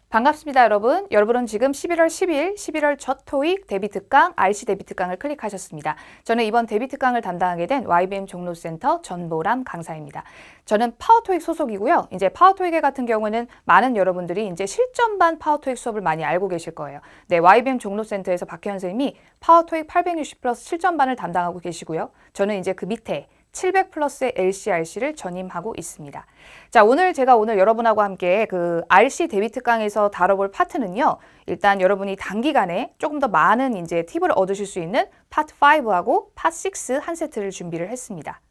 반갑습니다, 여러분. 여러분은 지금 11월 10일, 11월 첫 토익 데뷔 특강, RC 데뷔 특강을 클릭하셨습니다. 저는 이번 데뷔 특강을 담당하게 된 YBM 종로센터 전보람 강사입니다. 저는 파워토익 소속이고요. 이제 파워토익 같은 경우는 많은 여러분들이 이제 실전반 파워토익 수업을 많이 알고 계실 거예요. 네, YBM 종로센터에서 박혜연 선생님이 파워토익 860 플러스 실전반을 담당하고 계시고요. 저는 이제 그 밑에 700 플러스의 LC/RC를 전임하고 있습니다. 자, 제가 오늘 여러분하고 함께 그 RC 데뷔 특강에서 다뤄볼 파트는요. 일단 여러분이 단기간에 조금 더 많은 이제 팁을 얻으실 수 있는 파트 5하고 파트 6 한 세트를 준비를 했습니다.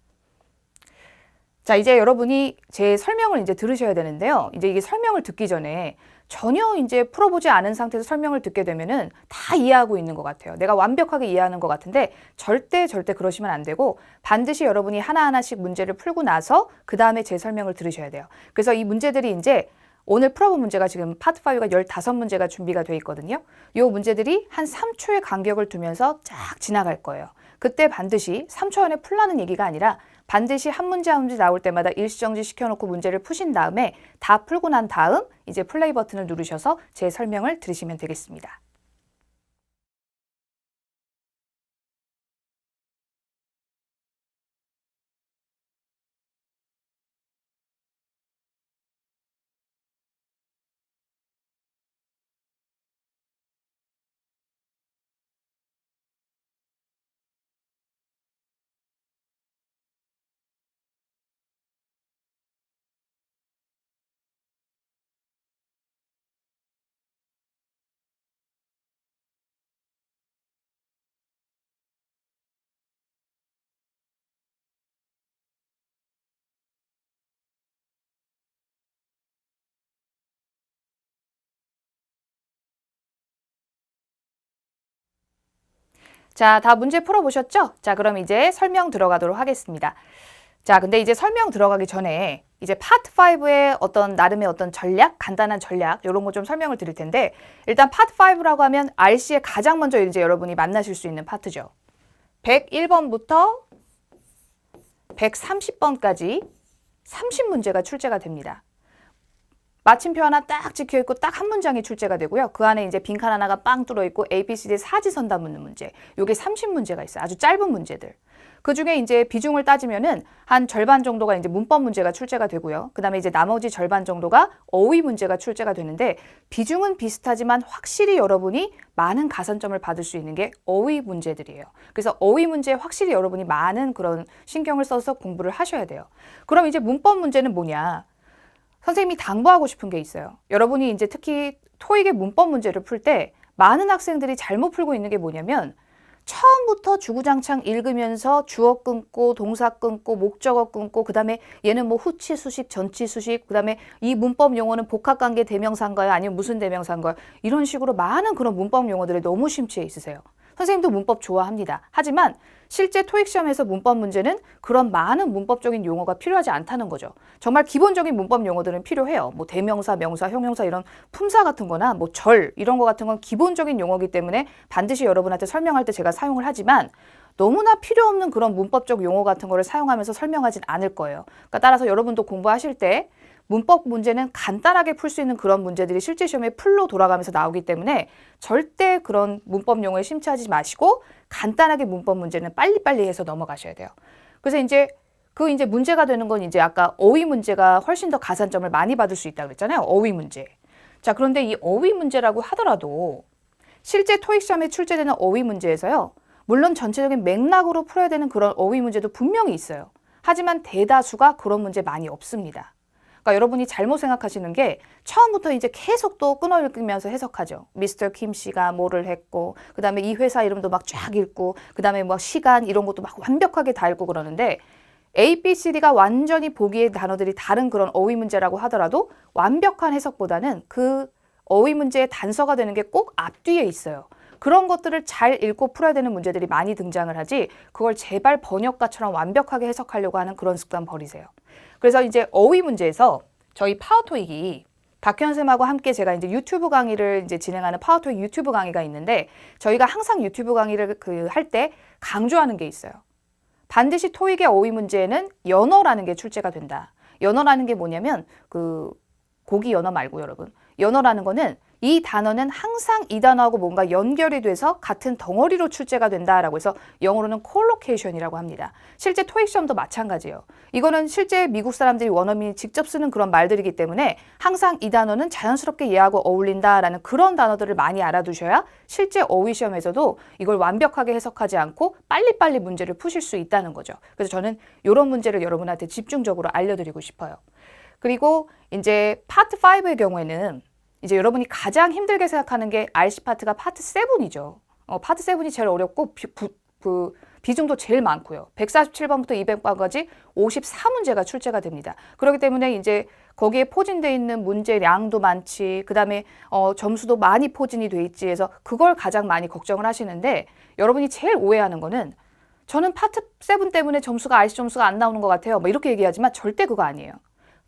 자, 이제 여러분이 제 설명을 이제 들으셔야 되는데요. 이제 이게 설명을 듣기 전에 전혀 이제 풀어보지 않은 상태에서 설명을 듣게 되면은 다 이해하고 있는 것 같아요. 내가 완벽하게 이해하는 것 같은데 절대 그러시면 안 되고 반드시 여러분이 하나하나씩 문제를 풀고 나서 그 다음에 제 설명을 들으셔야 돼요. 그래서 이 문제들이 이제 오늘 풀어본 문제가 지금 파트 5가 15문제가 준비가 돼 있거든요. 이 문제들이 한 3초의 간격을 두면서 쫙 지나갈 거예요. 그때 반드시 3초 안에 풀라는 얘기가 아니라 반드시 한 문제 한 문제 나올 때마다 일시정지 시켜놓고 문제를 푸신 다음에 다 풀고 난 다음 이제 플레이 버튼을 누르셔서 제 설명을 들으시면 되겠습니다. 자, 다 문제 풀어보셨죠? 자, 그럼 이제 설명 들어가도록 하겠습니다. 자, 근데 이제 설명 들어가기 전에 이제 파트 5의 어떤 나름의 어떤 전략, 간단한 전략 이런 거 좀 설명을 드릴 텐데 일단 파트 5라고 하면 RC에 가장 먼저 이제 여러분이 만나실 수 있는 파트죠. 101번부터 130번까지 30문제가 출제가 됩니다. 마침표 하나 딱 찍혀있고 딱 한 문장이 출제가 되고요. 그 안에 이제 빈칸 하나가 빵 뚫어있고 A, B, C, D 사지선다 묻는 문제. 요게 30문제가 있어요. 아주 짧은 문제들. 그 중에 이제 비중을 따지면은 한 절반 정도가 이제 문법 문제가 출제가 되고요. 그 다음에 이제 나머지 절반 정도가 어휘 문제가 출제가 되는데 비중은 비슷하지만 확실히 여러분이 많은 가산점을 받을 수 있는 게 어휘 문제들이에요. 그래서 어휘 문제에 확실히 여러분이 많은 그런 신경을 써서 공부를 하셔야 돼요. 그럼 이제 문법 문제는 뭐냐? 선생님이 당부하고 싶은 게 있어요. 여러분이 이제 특히 토익의 문법 문제를 풀 때 많은 학생들이 잘못 풀고 있는 게 뭐냐면 처음부터 주구장창 읽으면서 주어 끊고 동사 끊고 목적어 끊고 그 다음에 얘는 뭐 후치 수식, 전치 수식, 그 다음에 이 문법 용어는 복합관계 대명사인가요? 아니면 무슨 대명사인가요? 이런 식으로 많은 그런 문법 용어들에 너무 심취해 있으세요. 선생님도 문법 좋아합니다. 하지만 실제 토익 시험에서 문법 문제는 그런 많은 문법적인 용어가 필요하지 않다는 거죠. 정말 기본적인 문법 용어들은 필요해요. 뭐 대명사, 명사, 형용사 이런 품사 같은 거나 뭐 절 이런 거 같은 건 기본적인 용어이기 때문에 반드시 여러분한테 설명할 때 제가 사용을 하지만 너무나 필요 없는 그런 문법적 용어 같은 거를 사용하면서 설명하진 않을 거예요. 그러니까 따라서 여러분도 공부하실 때 문법 문제는 간단하게 풀 수 있는 그런 문제들이 실제 시험에 풀로 돌아가면서 나오기 때문에 절대 그런 문법 용어에 심취하지 마시고 간단하게 문법 문제는 빨리빨리 해서 넘어가셔야 돼요. 그래서 이제 이제 문제가 되는 건 이제 아까 어휘 문제가 훨씬 더 가산점을 많이 받을 수 있다고 그랬잖아요. 어휘 문제. 자, 그런데 이 어휘 문제라고 하더라도 실제 토익 시험에 출제되는 어휘 문제에서요. 물론 전체적인 맥락으로 풀어야 되는 그런 어휘 문제도 분명히 있어요. 하지만 대다수가 그런 문제 많이 없습니다. 그러니까 여러분이 잘못 생각하시는 게 처음부터 이제 계속 또 끊어 읽으면서 해석하죠. 미스터 킴 씨가 뭐를 했고 그 다음에 이 회사 이름도 막 쫙 읽고 그 다음에 뭐 시간 이런 것도 막 완벽하게 다 읽고 그러는데 A, B, C, D가 완전히 보기의 단어들이 다른 그런 어휘 문제라고 하더라도 완벽한 해석보다는 그 어휘 문제의 단서가 되는 게 꼭 앞뒤에 있어요. 그런 것들을 잘 읽고 풀어야 되는 문제들이 많이 등장을 하지 그걸 제발 번역가처럼 완벽하게 해석하려고 하는 그런 습관 버리세요. 그래서 이제 어휘 문제에서 저희 파워토익이 박혜연 쌤하고 함께 제가 이제 유튜브 강의를 이제 진행하는 파워토익 유튜브 강의가 있는데 저희가 항상 유튜브 강의를 할 때 강조하는 게 있어요. 반드시 토익의 어휘 문제에는 연어라는 게 출제가 된다. 연어라는 게 뭐냐면 고기 연어 말고 여러분 연어라는 거는 이 단어는 항상 이 단어하고 뭔가 연결이 돼서 같은 덩어리로 출제가 된다라고 해서 영어로는 콜로케이션이라고 합니다. 실제 토익 시험도 마찬가지예요. 이거는 실제 미국 사람들이 원어민이 직접 쓰는 그런 말들이기 때문에 항상 이 단어는 자연스럽게 얘하고 어울린다라는 그런 단어들을 많이 알아두셔야 실제 어휘 시험에서도 이걸 완벽하게 해석하지 않고 빨리빨리 문제를 푸실 수 있다는 거죠. 그래서 저는 이런 문제를 여러분한테 집중적으로 알려드리고 싶어요. 그리고 이제 파트 5의 경우에는 이제 여러분이 가장 힘들게 생각하는 게 RC 파트가 파트 7이죠. 파트 7이 제일 어렵고 비중도 제일 많고요. 147번부터 200번까지 54문제가 출제가 됩니다. 그렇기 때문에 이제 거기에 포진되어 있는 문제량도 많지, 그 다음에 점수도 많이 포진이 돼 있지 해서 그걸 가장 많이 걱정을 하시는데 여러분이 제일 오해하는 거는 저는 파트 7 때문에 점수가 RC 점수가 안 나오는 것 같아요. 뭐 이렇게 얘기하지만 절대 그거 아니에요.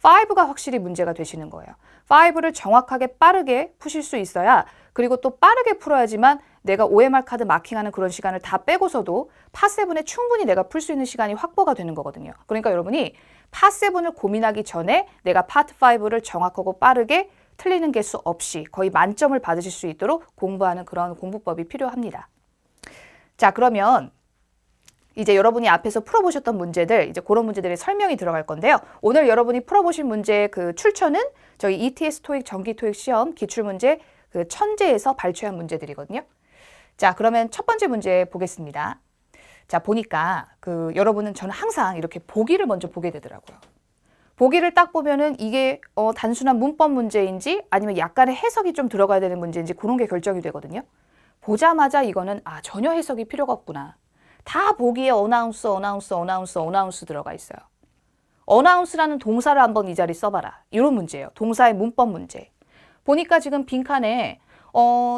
5가 확실히 문제가 되시는 거예요. 5를 정확하게 빠르게 푸실 수 있어야, 그리고 또 빠르게 풀어야지만 내가 OMR 카드 마킹하는 그런 시간을 다 빼고서도 파7에 충분히 내가 풀 수 있는 시간이 확보가 되는 거거든요. 그러니까 여러분이 파7을 고민하기 전에 내가 파트 5를 정확하고 빠르게 틀리는 개수 없이 거의 만점을 받으실 수 있도록 공부하는 그런 공부법이 필요합니다. 자, 그러면 이제 여러분이 앞에서 풀어보셨던 문제들, 이제 그런 문제들의 설명이 들어갈 건데요. 오늘 여러분이 풀어보신 문제의 그 출처는 저희 ETS 토익 정기 토익 시험 기출문제 그 천재에서 발췌한 문제들이거든요. 자, 그러면 첫 번째 문제 보겠습니다. 자, 보니까 여러분은 저는 항상 이렇게 보기를 먼저 보게 되더라고요. 보기를 딱 보면은 이게 단순한 문법 문제인지 아니면 약간의 해석이 좀 들어가야 되는 문제인지 그런 게 결정이 되거든요. 보자마자 이거는 전혀 해석이 필요가 없구나. 다 보기에 어나운스 들어가 있어요. 어나운스라는 동사를 한번 이 자리 써봐라. 이런 문제예요. 동사의 문법 문제. 보니까 지금 빈칸에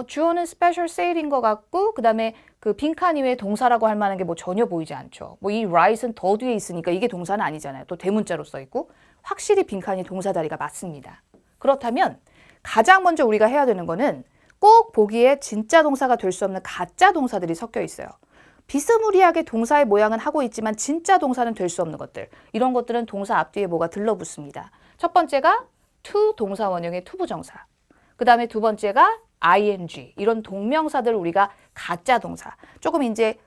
주어는 스페셜 세일인 것 같고, 그 다음에 그 빈칸 이외에 동사라고 할 만한 게 뭐 전혀 보이지 않죠. 뭐 이 right은 더 뒤에 있으니까 이게 동사는 아니잖아요. 또 대문자로 써 있고 확실히 빈칸이 동사 자리가 맞습니다. 그렇다면 가장 먼저 우리가 해야 되는 거는 꼭 보기에 진짜 동사가 될 수 없는 가짜 동사들이 섞여 있어요. 비스무리하게 동사의 모양은 하고 있지만 진짜 동사는 될 수 없는 것들. 이런 것들은 동사 앞뒤에 뭐가 들러붙습니다. 첫 번째가 to 동사 원형의 to 부정사. 그 다음에 두 번째가 ing. 이런 동명사들을 우리가 가짜 동사. 조금 이제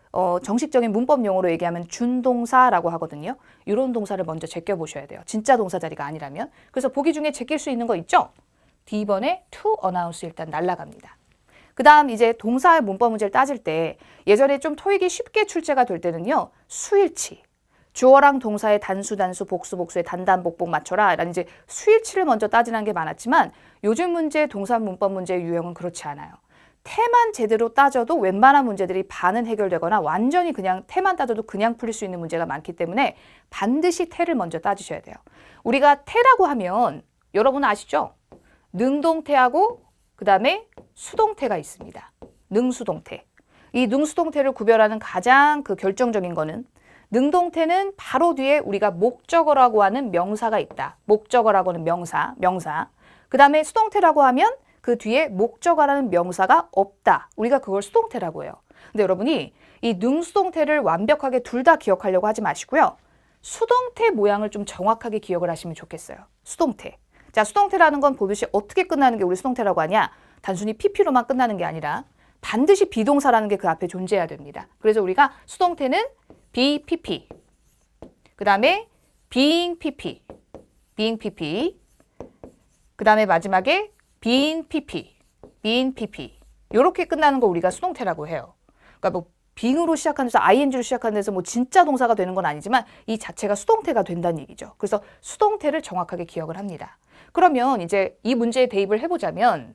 정식적인 문법 용어로 얘기하면 준동사라고 하거든요. 이런 동사를 먼저 제껴보셔야 돼요. 진짜 동사 자리가 아니라면. 그래서 보기 중에 제낄 수 있는 거 있죠? D번에 to announce 일단 날라갑니다. 그 다음 이제 동사의 문법 문제를 따질 때 예전에 좀 토익이 쉽게 출제가 될 때는요. 수일치. 주어랑 동사의 단수, 복수의 단단, 복복 맞춰라. 라는 이제 수일치를 먼저 따지는 게 많았지만 요즘 문제, 동사 문법 문제의 유형은 그렇지 않아요. 태만 제대로 따져도 웬만한 문제들이 반은 해결되거나 완전히 그냥 태만 따져도 그냥 풀릴 수 있는 문제가 많기 때문에 반드시 태를 먼저 따지셔야 돼요. 우리가 태라고 하면 여러분 아시죠? 능동태하고 그 다음에 수동태가 있습니다. 능수동태. 이 능수동태를 구별하는 가장 결정적인 거는 능동태는 바로 뒤에 우리가 목적어라고 하는 명사가 있다. 목적어라고 하는 명사. 그 다음에 수동태라고 하면 그 뒤에 목적어라는 명사가 없다. 우리가 그걸 수동태라고 해요. 근데 여러분이 이 능수동태를 완벽하게 둘 다 기억하려고 하지 마시고요. 수동태 모양을 좀 정확하게 기억을 하시면 좋겠어요. 수동태. 자, 수동태라는 건 보듯이 어떻게 끝나는 게 우리 수동태라고 하냐? 단순히 PP로만 끝나는 게 아니라 반드시 비동사라는 게 그 앞에 존재해야 됩니다. 그래서 우리가 수동태는 be PP, 그 다음에 being PP, 그 다음에 마지막에 being PP. 이렇게 끝나는 거 우리가 수동태라고 해요. 그러니까 뭐 being으로 시작하는 데서 ing로 시작하는 데서 뭐 진짜 동사가 되는 건 아니지만 이 자체가 수동태가 된다는 얘기죠. 그래서 수동태를 정확하게 기억을 합니다. 그러면 이제 이 문제에 대입을 해보자면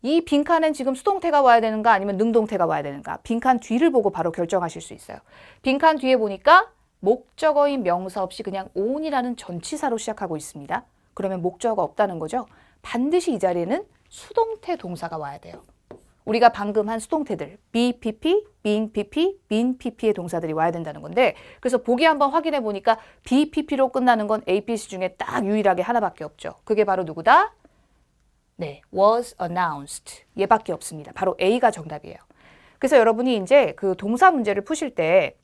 이 빈칸은 지금 수동태가 와야 되는가 아니면 능동태가 와야 되는가? 빈칸 뒤를 보고 바로 결정하실 수 있어요. 빈칸 뒤에 보니까 목적어인 명사 없이 그냥 on이라는 전치사로 시작하고 있습니다. 그러면 목적어가 없다는 거죠. 반드시 이 자리에는 수동태 동사가 와야 돼요. 우리가 방금 한 수동태들 be PP, being PP, been PP의 동사들이 와야 된다는 건데 그래서 보기 한번 확인해 보니까 be PP로 끝나는 건 ABC 중에 딱 유일하게 하나밖에 없죠. 그게 바로 누구다? 네, was announced. 얘밖에 없습니다. 바로 A가 정답이에요. 그래서 여러분이 이제 그 동사 문제를 푸실 때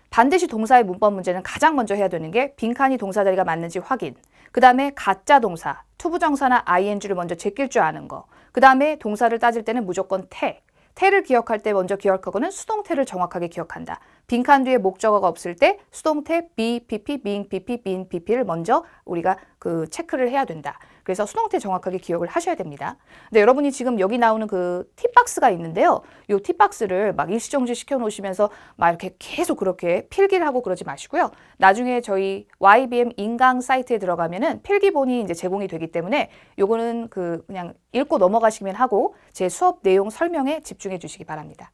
반드시 동사의 문법 문제는 가장 먼저 해야 되는 게 빈칸이 동사 자리가 맞는지 확인. 그 다음에 가짜 동사, 투부정사나 ing를 먼저 제낄 줄 아는 거. 그 다음에 동사를 따질 때는 무조건 태. 태를 기억할 때 먼저 기억하고는 수동태를 정확하게 기억한다. 빈칸 뒤에 목적어가 없을 때 수동태 be, pp, being, pp, been, pp를 먼저 우리가 그 체크를 해야 된다. 그래서 수동태 정확하게 기억을 하셔야 됩니다. 근데 여러분이 지금 여기 나오는 그 팁박스가 있는데요. 이 팁박스를 막 일시정지 시켜놓으시면서 막 이렇게 계속 그렇게 필기를 하고 그러지 마시고요. 나중에 저희 YBM 인강 사이트에 들어가면은 필기본이 이제 제공이 되기 때문에 요거는 그냥 읽고 넘어가시면 하고 제 수업 내용 설명에 집중해 주시기 바랍니다.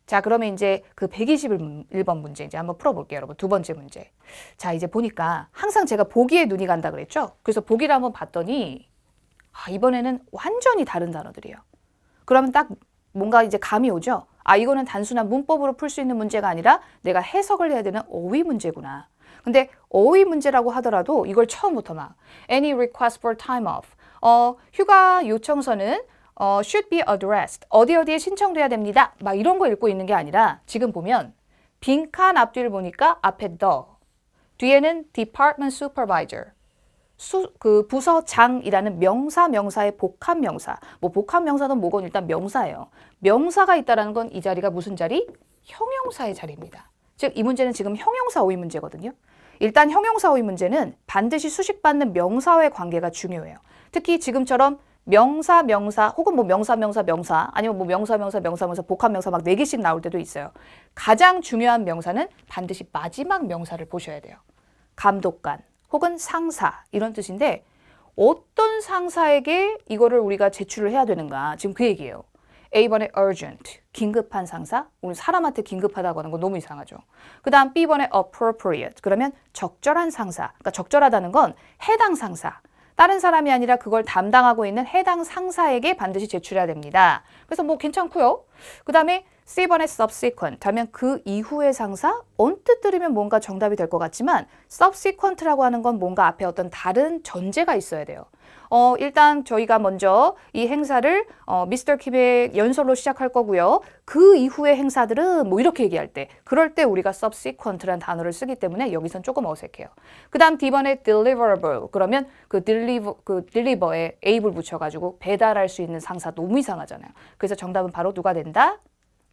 자, 그러면 이제 그 121번 문제 이제 한번 풀어볼게요, 여러분. 두 번째 문제. 자, 이제 보니까 항상 제가 보기에 눈이 간다 그랬죠? 그래서 보기를 한번 봤더니 이번에는 완전히 다른 단어들이에요. 그러면 딱 뭔가 이제 감이 오죠? 이거는 단순한 문법으로 풀 수 있는 문제가 아니라 내가 해석을 해야 되는 어휘 문제구나. 근데 어휘 문제라고 하더라도 이걸 처음부터 막 Any request for time off. 휴가 요청서는 should be addressed. 어디에 신청돼야 됩니다. 막 이런 거 읽고 있는 게 아니라 지금 보면 빈칸 앞뒤를 보니까 앞에 the, 뒤에는 department supervisor, 그 부서장이라는 명사의 복합명사. 뭐 복합명사든 뭐건 일단 명사예요. 명사가 있다라는 건 이 자리가 무슨 자리? 형용사의 자리입니다. 즉 이 문제는 지금 형용사 어휘 문제거든요. 일단 형용사 어휘 문제는 반드시 수식받는 명사와의 관계가 중요해요. 특히 지금처럼 명사 혹은 뭐 명사 아니면 뭐 명사 복합명사 막 4개씩 나올 때도 있어요. 가장 중요한 명사는 반드시 마지막 명사를 보셔야 돼요. 감독관 혹은 상사 이런 뜻인데 어떤 상사에게 이거를 우리가 제출을 해야 되는가 지금 그 얘기예요. A번에 urgent, 긴급한 상사. 오늘 사람한테 긴급하다고 하는 건 너무 이상하죠. 그 다음 B번에 appropriate, 그러면 적절한 상사. 그러니까 적절하다는 건 해당 상사. 다른 사람이 아니라 그걸 담당하고 있는 해당 상사에게 반드시 제출해야 됩니다. 그래서 뭐 괜찮고요. 그 다음에 C번에 subsequent 하면 그 이후의 상사? 언뜻 들으면 뭔가 정답이 될 것 같지만 subsequent라고 하는 건 뭔가 앞에 어떤 다른 전제가 있어야 돼요. 일단 저희가 먼저 이 행사를 미스터 킴의 연설로 시작할 거고요. 그 이후의 행사들은 뭐 이렇게 얘기할 때 그럴 때 우리가 subsequent라는 단어를 쓰기 때문에 여기선 조금 어색해요. 그 다음 D번에 deliverable 그러면 그 deliver에 able을 붙여가지고 배달할 수 있는 상사 너무 이상하잖아요. 그래서 정답은 바로 누가 된다?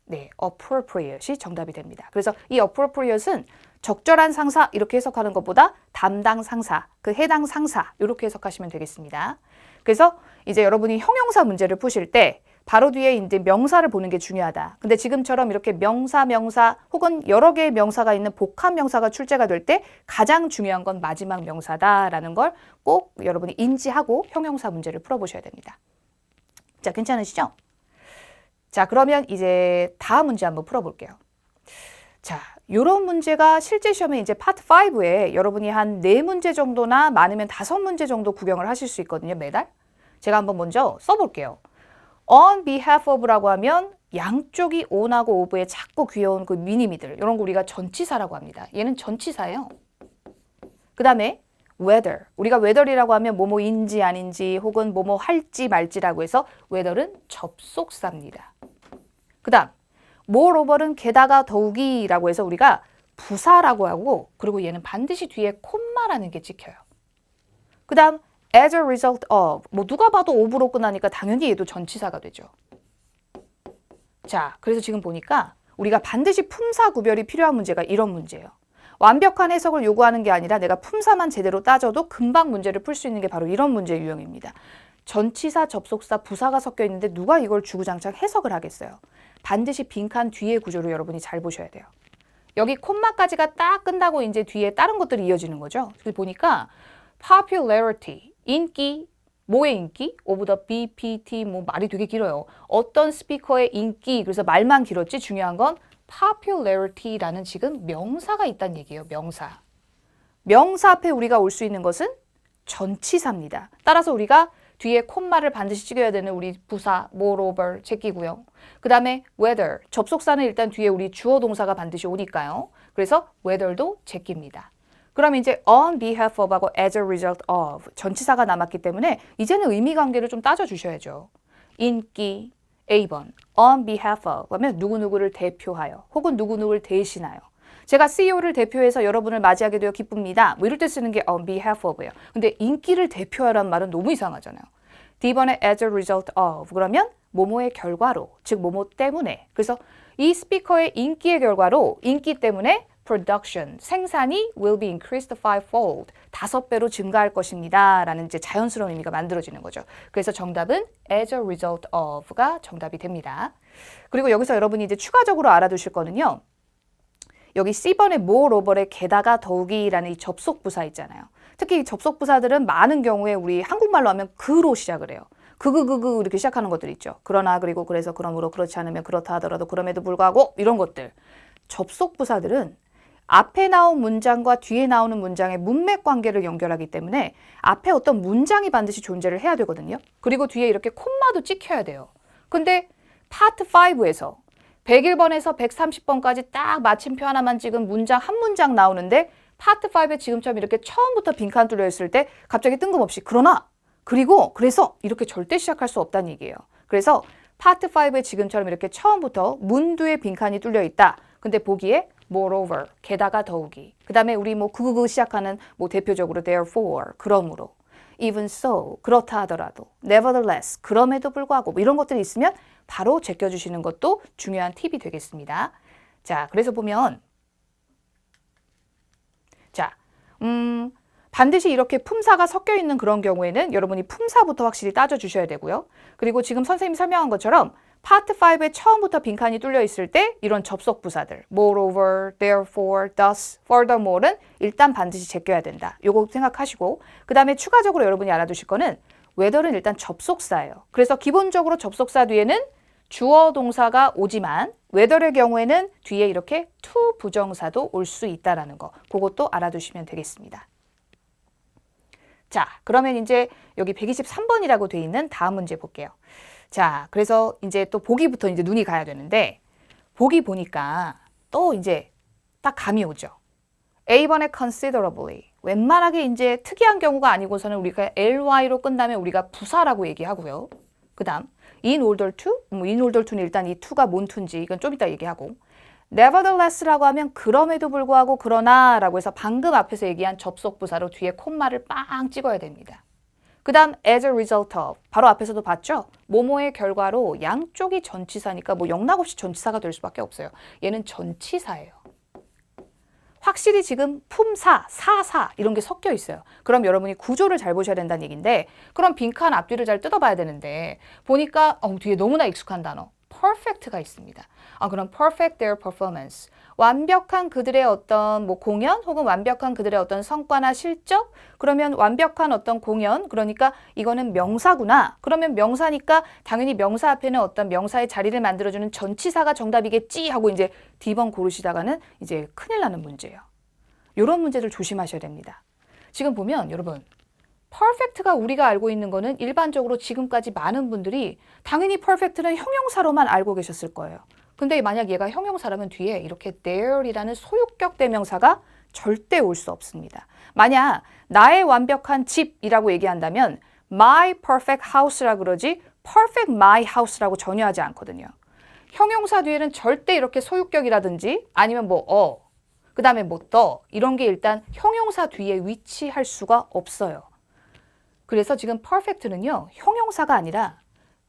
네, appropriate이 정답이 됩니다. 그래서 이 appropriate은 적절한 상사 이렇게 해석하는 것보다 담당 상사, 그 해당 상사 이렇게 해석하시면 되겠습니다. 그래서 이제 여러분이 형용사 문제를 푸실 때 바로 뒤에 이제 명사를 보는 게 중요하다. 근데 지금처럼 이렇게 명사 혹은 여러 개의 명사가 있는 복합 명사가 출제가 될 때 가장 중요한 건 마지막 명사다라는 걸 꼭 여러분이 인지하고 형용사 문제를 풀어보셔야 됩니다. 자, 괜찮으시죠? 자, 그러면 이제 다음 문제 한번 풀어볼게요. 자, 요런 문제가 실제 시험에 이제 파트 5에 여러분이 한 4문제 정도나 많으면 5문제 정도 구경을 하실 수 있거든요, 매달. 제가 한번 먼저 써볼게요. On behalf of라고 하면 양쪽이 on하고 of에 작고 귀여운 그 미니미들, 이런 거 우리가 전치사라고 합니다. 얘는 전치사예요. 그 다음에 whether, 우리가 whether이라고 하면 뭐뭐인지 아닌지 혹은 뭐뭐 할지 말지라고 해서 whether은 접속사입니다. 그 다음 moreover는 게다가 더욱이라고 해서 우리가 부사라고 하고 그리고 얘는 반드시 뒤에 콤마라는 게 찍혀요. 그 다음 as a result of, 뭐 누가 봐도 of로 끝나니까 당연히 얘도 전치사가 되죠. 자, 그래서 지금 보니까 우리가 반드시 품사 구별이 필요한 문제가 이런 문제예요. 완벽한 해석을 요구하는 게 아니라 내가 품사만 제대로 따져도 금방 문제를 풀 수 있는 게 바로 이런 문제 유형입니다. 전치사, 접속사, 부사가 섞여 있는데 누가 이걸 주구장창 해석을 하겠어요. 반드시 빈칸 뒤의 구조를 여러분이 잘 보셔야 돼요. 여기 콤마까지가 딱 끝나고 이제 뒤에 다른 것들이 이어지는 거죠. 그래서 보니까 popularity, 인기, 뭐의 인기? of the BPT, 뭐 말이 되게 길어요. 어떤 스피커의 인기, 그래서 말만 길었지 중요한 건 popularity라는 지금 명사가 있다는 얘기예요. 명사. 명사 앞에 우리가 올 수 있는 것은 전치사입니다. 따라서 우리가 뒤에 콤마를 반드시 찍어야 되는 우리 부사 moreover 제끼고요. 그 다음에 whether, 접속사는 일단 뒤에 우리 주어 동사가 반드시 오니까요. 그래서 whether도 제낍니다. 그럼 이제 on behalf of하고 as a result of 전치사가 남았기 때문에 이제는 의미관계를 좀 따져주셔야죠. 인기, A번, on behalf of 하면 누구누구를 대표하여 혹은 누구누구를 대신하여. 제가 CEO를 대표해서 여러분을 맞이하게 되어 기쁩니다. 뭐 이럴 때 쓰는 게 on behalf of예요. 근데 인기를 대표하라는 말은 너무 이상하잖아요. D번에 as a result of 그러면 뭐뭐의 결과로, 즉 뭐뭐 때문에. 그래서 이 스피커의 인기의 결과로, 인기 때문에 production, 생산이 will be increased fivefold, 5배로 증가할 것입니다. 라는 이제 자연스러운 의미가 만들어지는 거죠. 그래서 정답은 as a result of가 정답이 됩니다. 그리고 여기서 여러분이 이제 추가적으로 알아두실 거는요. 여기 C번의 moreover의 게다가 더욱이라는 이 접속부사 있잖아요. 특히 이 접속부사들은 많은 경우에 우리 한국말로 하면 그로 시작을 해요. 그그 이렇게 시작하는 것들 있죠. 그러나 그리고 그래서 그러므로 그렇지 않으면 그렇다 하더라도 그럼에도 불구하고 이런 것들. 접속부사들은 앞에 나온 문장과 뒤에 나오는 문장의 문맥 관계를 연결하기 때문에 앞에 어떤 문장이 반드시 존재를 해야 되거든요. 그리고 뒤에 이렇게 콤마도 찍혀야 돼요. 근데 파트 5에서 101번에서 130번까지 딱 마침표 하나만 찍은 문장 한 문장 나오는데 파트 5에 지금처럼 이렇게 처음부터 빈칸 뚫려 있을 때 갑자기 뜬금없이 그러나 그리고 그래서 이렇게 절대 시작할 수 없다는 얘기예요. 그래서 파트 5에 지금처럼 이렇게 처음부터 문두에 빈칸이 뚫려 있다. 근데 보기에 moreover, 게다가 더욱이. 그 다음에 우리 뭐 그거 시작하는 뭐 대표적으로 therefore, 그러므로. even so, 그렇다 하더라도. nevertheless, 그럼에도 불구하고 뭐 이런 것들이 있으면 바로 제껴주시는 것도 중요한 팁이 되겠습니다. 자, 그래서 보면 자, 반드시 이렇게 품사가 섞여 있는 그런 경우에는 여러분이 품사부터 확실히 따져주셔야 되고요. 그리고 지금 선생님이 설명한 것처럼 파트 5에 처음부터 빈칸이 뚫려 있을 때 이런 접속 부사들 moreover, therefore, thus, furthermore는 일단 반드시 제껴야 된다. 요거 생각하시고 그 다음에 추가적으로 여러분이 알아두실 거는 whether는 일단 접속사예요. 그래서 기본적으로 접속사 뒤에는 주어 동사가 오지만 whether의 경우에는 뒤에 이렇게 to 부정사도 올 수 있다라는 거. 그것도 알아두시면 되겠습니다. 자, 그러면 이제 여기 123번이라고 돼 있는 다음 문제 볼게요. 자, 그래서 이제 또 보기부터 이제 눈이 가야 되는데 보기 보니까 또 이제 딱 감이 오죠. A번에 considerably. 웬만하게 이제 특이한 경우가 아니고서는 우리가 ly로 끝나면 우리가 부사라고 얘기하고요. 그 다음 in order to, in order to는 일단 이 to가 뭔 to인지 이건 좀 이따 얘기하고 nevertheless라고 하면 그럼에도 불구하고 그러나 라고 해서 방금 앞에서 얘기한 접속부사로 뒤에 콤마를 빵 찍어야 됩니다. 그 다음 as a result of, 바로 앞에서도 봤죠? 뭐뭐의 결과로 양쪽이 전치사니까 뭐 영락없이 전치사가 될 수밖에 없어요. 얘는 전치사예요. 확실히 지금 품사, 사사 이런 게 섞여 있어요. 그럼 여러분이 구조를 잘 보셔야 된다는 얘기인데 그럼 빈칸 앞뒤를 잘 뜯어봐야 되는데 보니까 뒤에 너무나 익숙한 단어 perfect가 있습니다. 그럼 perfect their performance. 완벽한 그들의 어떤 뭐 공연 혹은 완벽한 그들의 어떤 성과나 실적? 그러면 완벽한 어떤 공연, 그러니까 이거는 명사구나. 그러면 명사니까 당연히 명사 앞에는 어떤 명사의 자리를 만들어주는 전치사가 정답이겠지 하고 이제 D번 고르시다가는 이제 큰일 나는 문제예요. 이런 문제들 조심하셔야 됩니다. 지금 보면 여러분 perfect가 우리가 알고 있는 거는 일반적으로 지금까지 많은 분들이 당연히 perfect는 형용사로만 알고 계셨을 거예요. 근데 만약 얘가 형용사라면 뒤에 이렇게 there이라는 소유격 대명사가 절대 올 수 없습니다. 만약 나의 완벽한 집이라고 얘기한다면 my perfect house라 그러지 perfect my house라고 전혀 하지 않거든요. 형용사 뒤에는 절대 이렇게 소유격이라든지 아니면 뭐 그 다음에 뭐 the 이런 게 일단 형용사 뒤에 위치할 수가 없어요. 그래서 지금 perfect는요 형용사가 아니라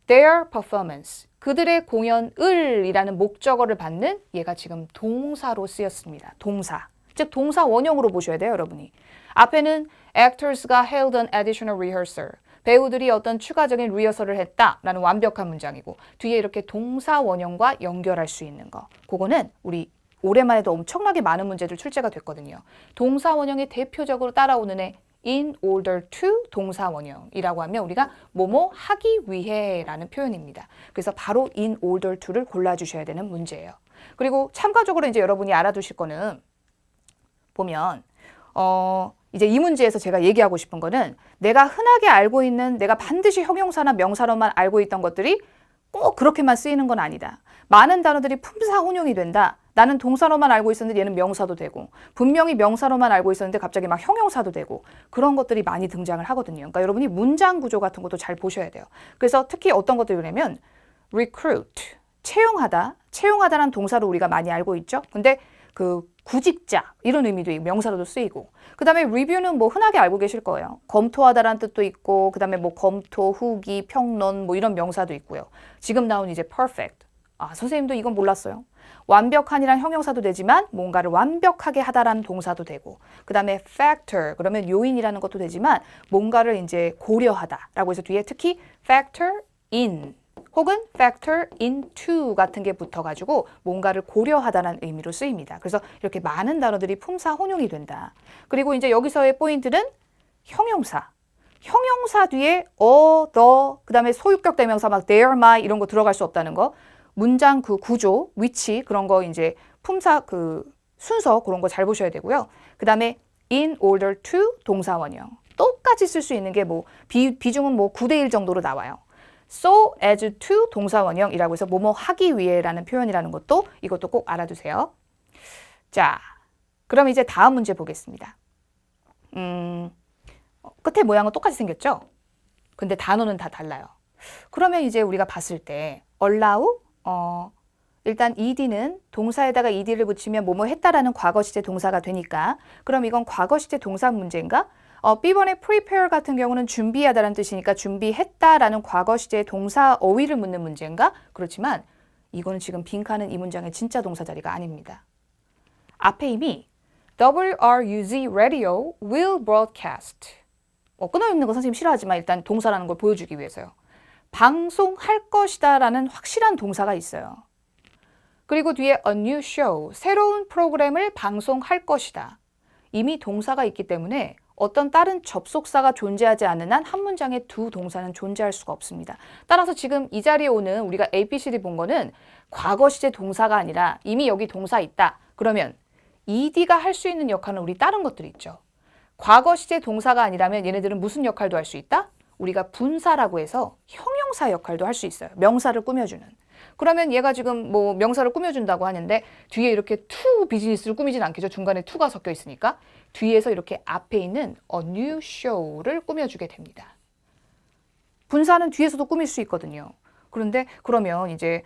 their performance, 그들의 공연을 이라는 목적어를 받는 얘가 지금 동사로 쓰였습니다. 동사. 즉 동사 원형으로 보셔야 돼요, 여러분이. 앞에는 actors가 held an additional rehearsal. 배우들이 어떤 추가적인 리허설을 했다라는 완벽한 문장이고 뒤에 이렇게 동사 원형과 연결할 수 있는 거. 그거는 우리 올해만 해도 엄청나게 많은 문제들 출제가 됐거든요. 동사 원형에 대표적으로 따라오는 애 in order to 동사 원형이라고 하면 우리가 뭐뭐 하기 위해 라는 표현입니다. 그래서 바로 in order to를 골라주셔야 되는 문제예요. 그리고 참가적으로 이제 여러분이 알아두실 거는 보면 이제 이 문제에서 제가 얘기하고 싶은 거는 내가 흔하게 알고 있는 내가 반드시 형용사나 명사로만 알고 있던 것들이 꼭 그렇게만 쓰이는 건 아니다. 많은 단어들이 품사 혼용이 된다. 나는 동사로만 알고 있었는데 얘는 명사도 되고 분명히 명사로만 알고 있었는데 갑자기 막 형용사도 되고 그런 것들이 많이 등장을 하거든요. 그러니까 여러분이 문장 구조 같은 것도 잘 보셔야 돼요. 그래서 특히 어떤 것들이 그러냐면 recruit, 채용하다. 채용하다라는 동사로 우리가 많이 알고 있죠. 근데 그 구직자 이런 의미도 있고 명사로도 쓰이고 그 다음에 review는 뭐 흔하게 알고 계실 거예요. 검토하다라는 뜻도 있고 그 다음에 뭐 검토, 후기, 평론 뭐 이런 명사도 있고요. 지금 나온 이제 perfect. 아, 선생님도 이건 몰랐어요. 완벽한이란 형용사도 되지만 뭔가를 완벽하게 하다라는 동사도 되고 그 다음에 factor 그러면 요인이라는 것도 되지만 뭔가를 이제 고려하다라고 해서 뒤에 특히 factor in 혹은 factor into 같은 게 붙어가지고 뭔가를 고려하다는 의미로 쓰입니다. 그래서 이렇게 많은 단어들이 품사 혼용이 된다. 그리고 이제 여기서의 포인트는 형용사. 형용사 뒤에 the, 그 다음에 소유격 대명사 막 their, my 이런 거 들어갈 수 없다는 거. 문장 그 구조, 위치 그런 거 이제 품사 그 순서 그런 거 잘 보셔야 되고요. 그 다음에 in order to 동사 원형. 똑같이 쓸 수 있는 게 뭐 비중은 뭐 9대1 정도로 나와요. so as to 동사 원형이라고 해서 뭐뭐 하기 위해라는 표현이라는 것도 이것도 꼭 알아두세요. 자, 그럼 이제 다음 문제 보겠습니다. 끝에 모양은 똑같이 생겼죠? 근데 단어는 다 달라요. 그러면 이제 우리가 봤을 때 allow 일단 ed는 동사에다가 ed를 붙이면 뭐뭐 했다라는 과거 시제 동사가 되니까 그럼 이건 과거 시제 동사 문제인가? B번의 prepare 같은 경우는 준비하다라는 뜻이니까 준비했다라는 과거 시제 동사 어휘를 묻는 문제인가? 그렇지만 이거는 지금 빈칸은 이 문장의 진짜 동사 자리가 아닙니다. 앞에 이미 WRUZ radio will broadcast 끊어있는 거 선생님 싫어하지만 일단 동사라는 걸 보여주기 위해서요. 방송할 것이다 라는 확실한 동사가 있어요. 그리고 뒤에 a new show, 새로운 프로그램을 방송할 것이다. 이미 동사가 있기 때문에 어떤 다른 접속사가 존재하지 않는 한 한 문장에 두 동사는 존재할 수가 없습니다. 따라서 지금 이 자리에 오는 우리가 ABCD 본 거는 과거 시제 동사가 아니라 이미 여기 동사 있다. 그러면 ED가 할 수 있는 역할은 우리 다른 것들이 있죠. 과거 시제 동사가 아니라면 얘네들은 무슨 역할도 할 수 있다? 우리가 분사라고 해서 형용사 역할도 할 수 있어요. 명사를 꾸며주는. 그러면 얘가 지금 뭐 명사를 꾸며준다고 하는데 뒤에 이렇게 to 비즈니스를 꾸미진 않겠죠. 중간에 to가 섞여 있으니까. 뒤에서 이렇게 앞에 있는 a new show를 꾸며주게 됩니다. 분사는 뒤에서도 꾸밀 수 있거든요. 그런데 그러면 이제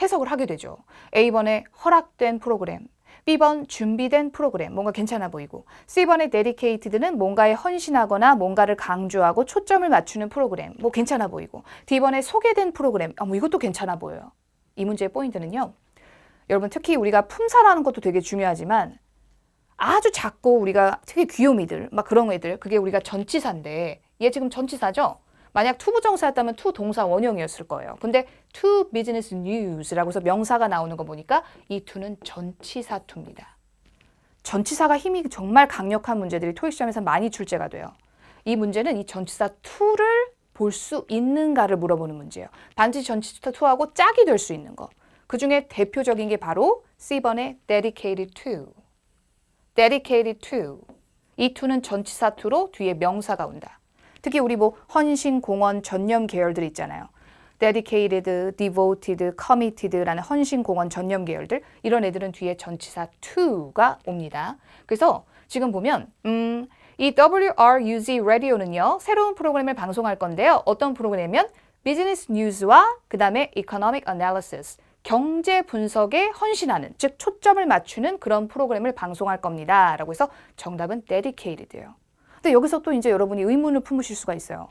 해석을 하게 되죠. A번에 허락된 프로그램. B번 준비된 프로그램, 뭔가 괜찮아 보이고 C번의 dedicated는 뭔가에 헌신하거나 뭔가를 강조하고 초점을 맞추는 프로그램, 뭐 괜찮아 보이고 D번에 소개된 프로그램, 뭐 이것도 괜찮아 보여요. 이 문제의 포인트는요. 여러분 특히 우리가 품사라는 것도 되게 중요하지만 아주 작고 우리가 특히 귀요미들, 막 그런 애들, 그게 우리가 전치사인데 얘 지금 전치사죠? 만약 to 부정사였다면 to 동사 원형이었을 거예요. 근데 to business news라고 해서 명사가 나오는 거 보니까 이 to는 전치사 to입니다. 전치사가 힘이 정말 강력한 문제들이 토익 시험에서 많이 출제가 돼요. 이 문제는 이 전치사 to를 볼 수 있는가를 물어보는 문제예요. 반드시 전치사 to하고 짝이 될 수 있는 거. 그 중에 대표적인 게 바로 C번의 dedicated to. dedicated to. 이 to는 전치사 to로 뒤에 명사가 온다. 특히 우리 뭐 헌신, 공헌, 전념 계열들 있잖아요. dedicated, devoted, committed라는 헌신, 공헌, 전념 계열들 이런 애들은 뒤에 전치사 to가 옵니다. 그래서 지금 보면 이 WRUZ radio는요. 새로운 프로그램을 방송할 건데요. 어떤 프로그램이면 business news와 그 다음에 economic analysis, 경제 분석에 헌신하는, 즉 초점을 맞추는 그런 프로그램을 방송할 겁니다. 라고 해서 정답은 dedicated예요. 근데 여기서 또 이제 여러분이 의문을 품으실 수가 있어요.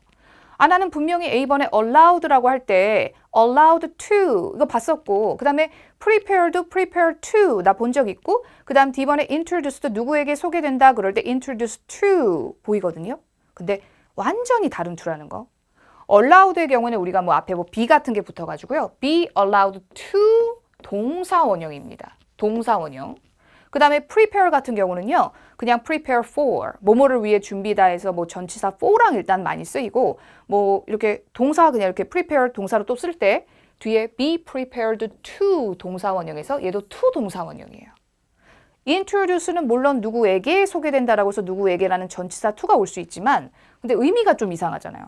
아, 나는 분명히 A번에 allowed라고 할 때 allowed to 이거 봤었고 그 다음에 prepared, prepared to 나 본 적 있고 그 다음 D번에 introduced 누구에게 소개된다 그럴 때 introduced to 보이거든요. 근데 완전히 다른 to라는 거. allowed의 경우는 우리가 뭐 앞에 뭐 be 같은 게 붙어가지고요. be allowed to 동사 원형입니다. 동사 원형. 그 다음에 prepare 같은 경우는요. 그냥 prepare for, 뭐뭐를 위해 준비다 해서 뭐 전치사 for랑 일단 많이 쓰이고 뭐 이렇게 동사 그냥 이렇게 prepare 동사로 또 쓸 때 뒤에 be prepared to 동사 원형에서 얘도 to 동사 원형이에요. introduce는 물론 누구에게 소개된다라고 해서 누구에게라는 전치사 to가 올 수 있지만 근데 의미가 좀 이상하잖아요.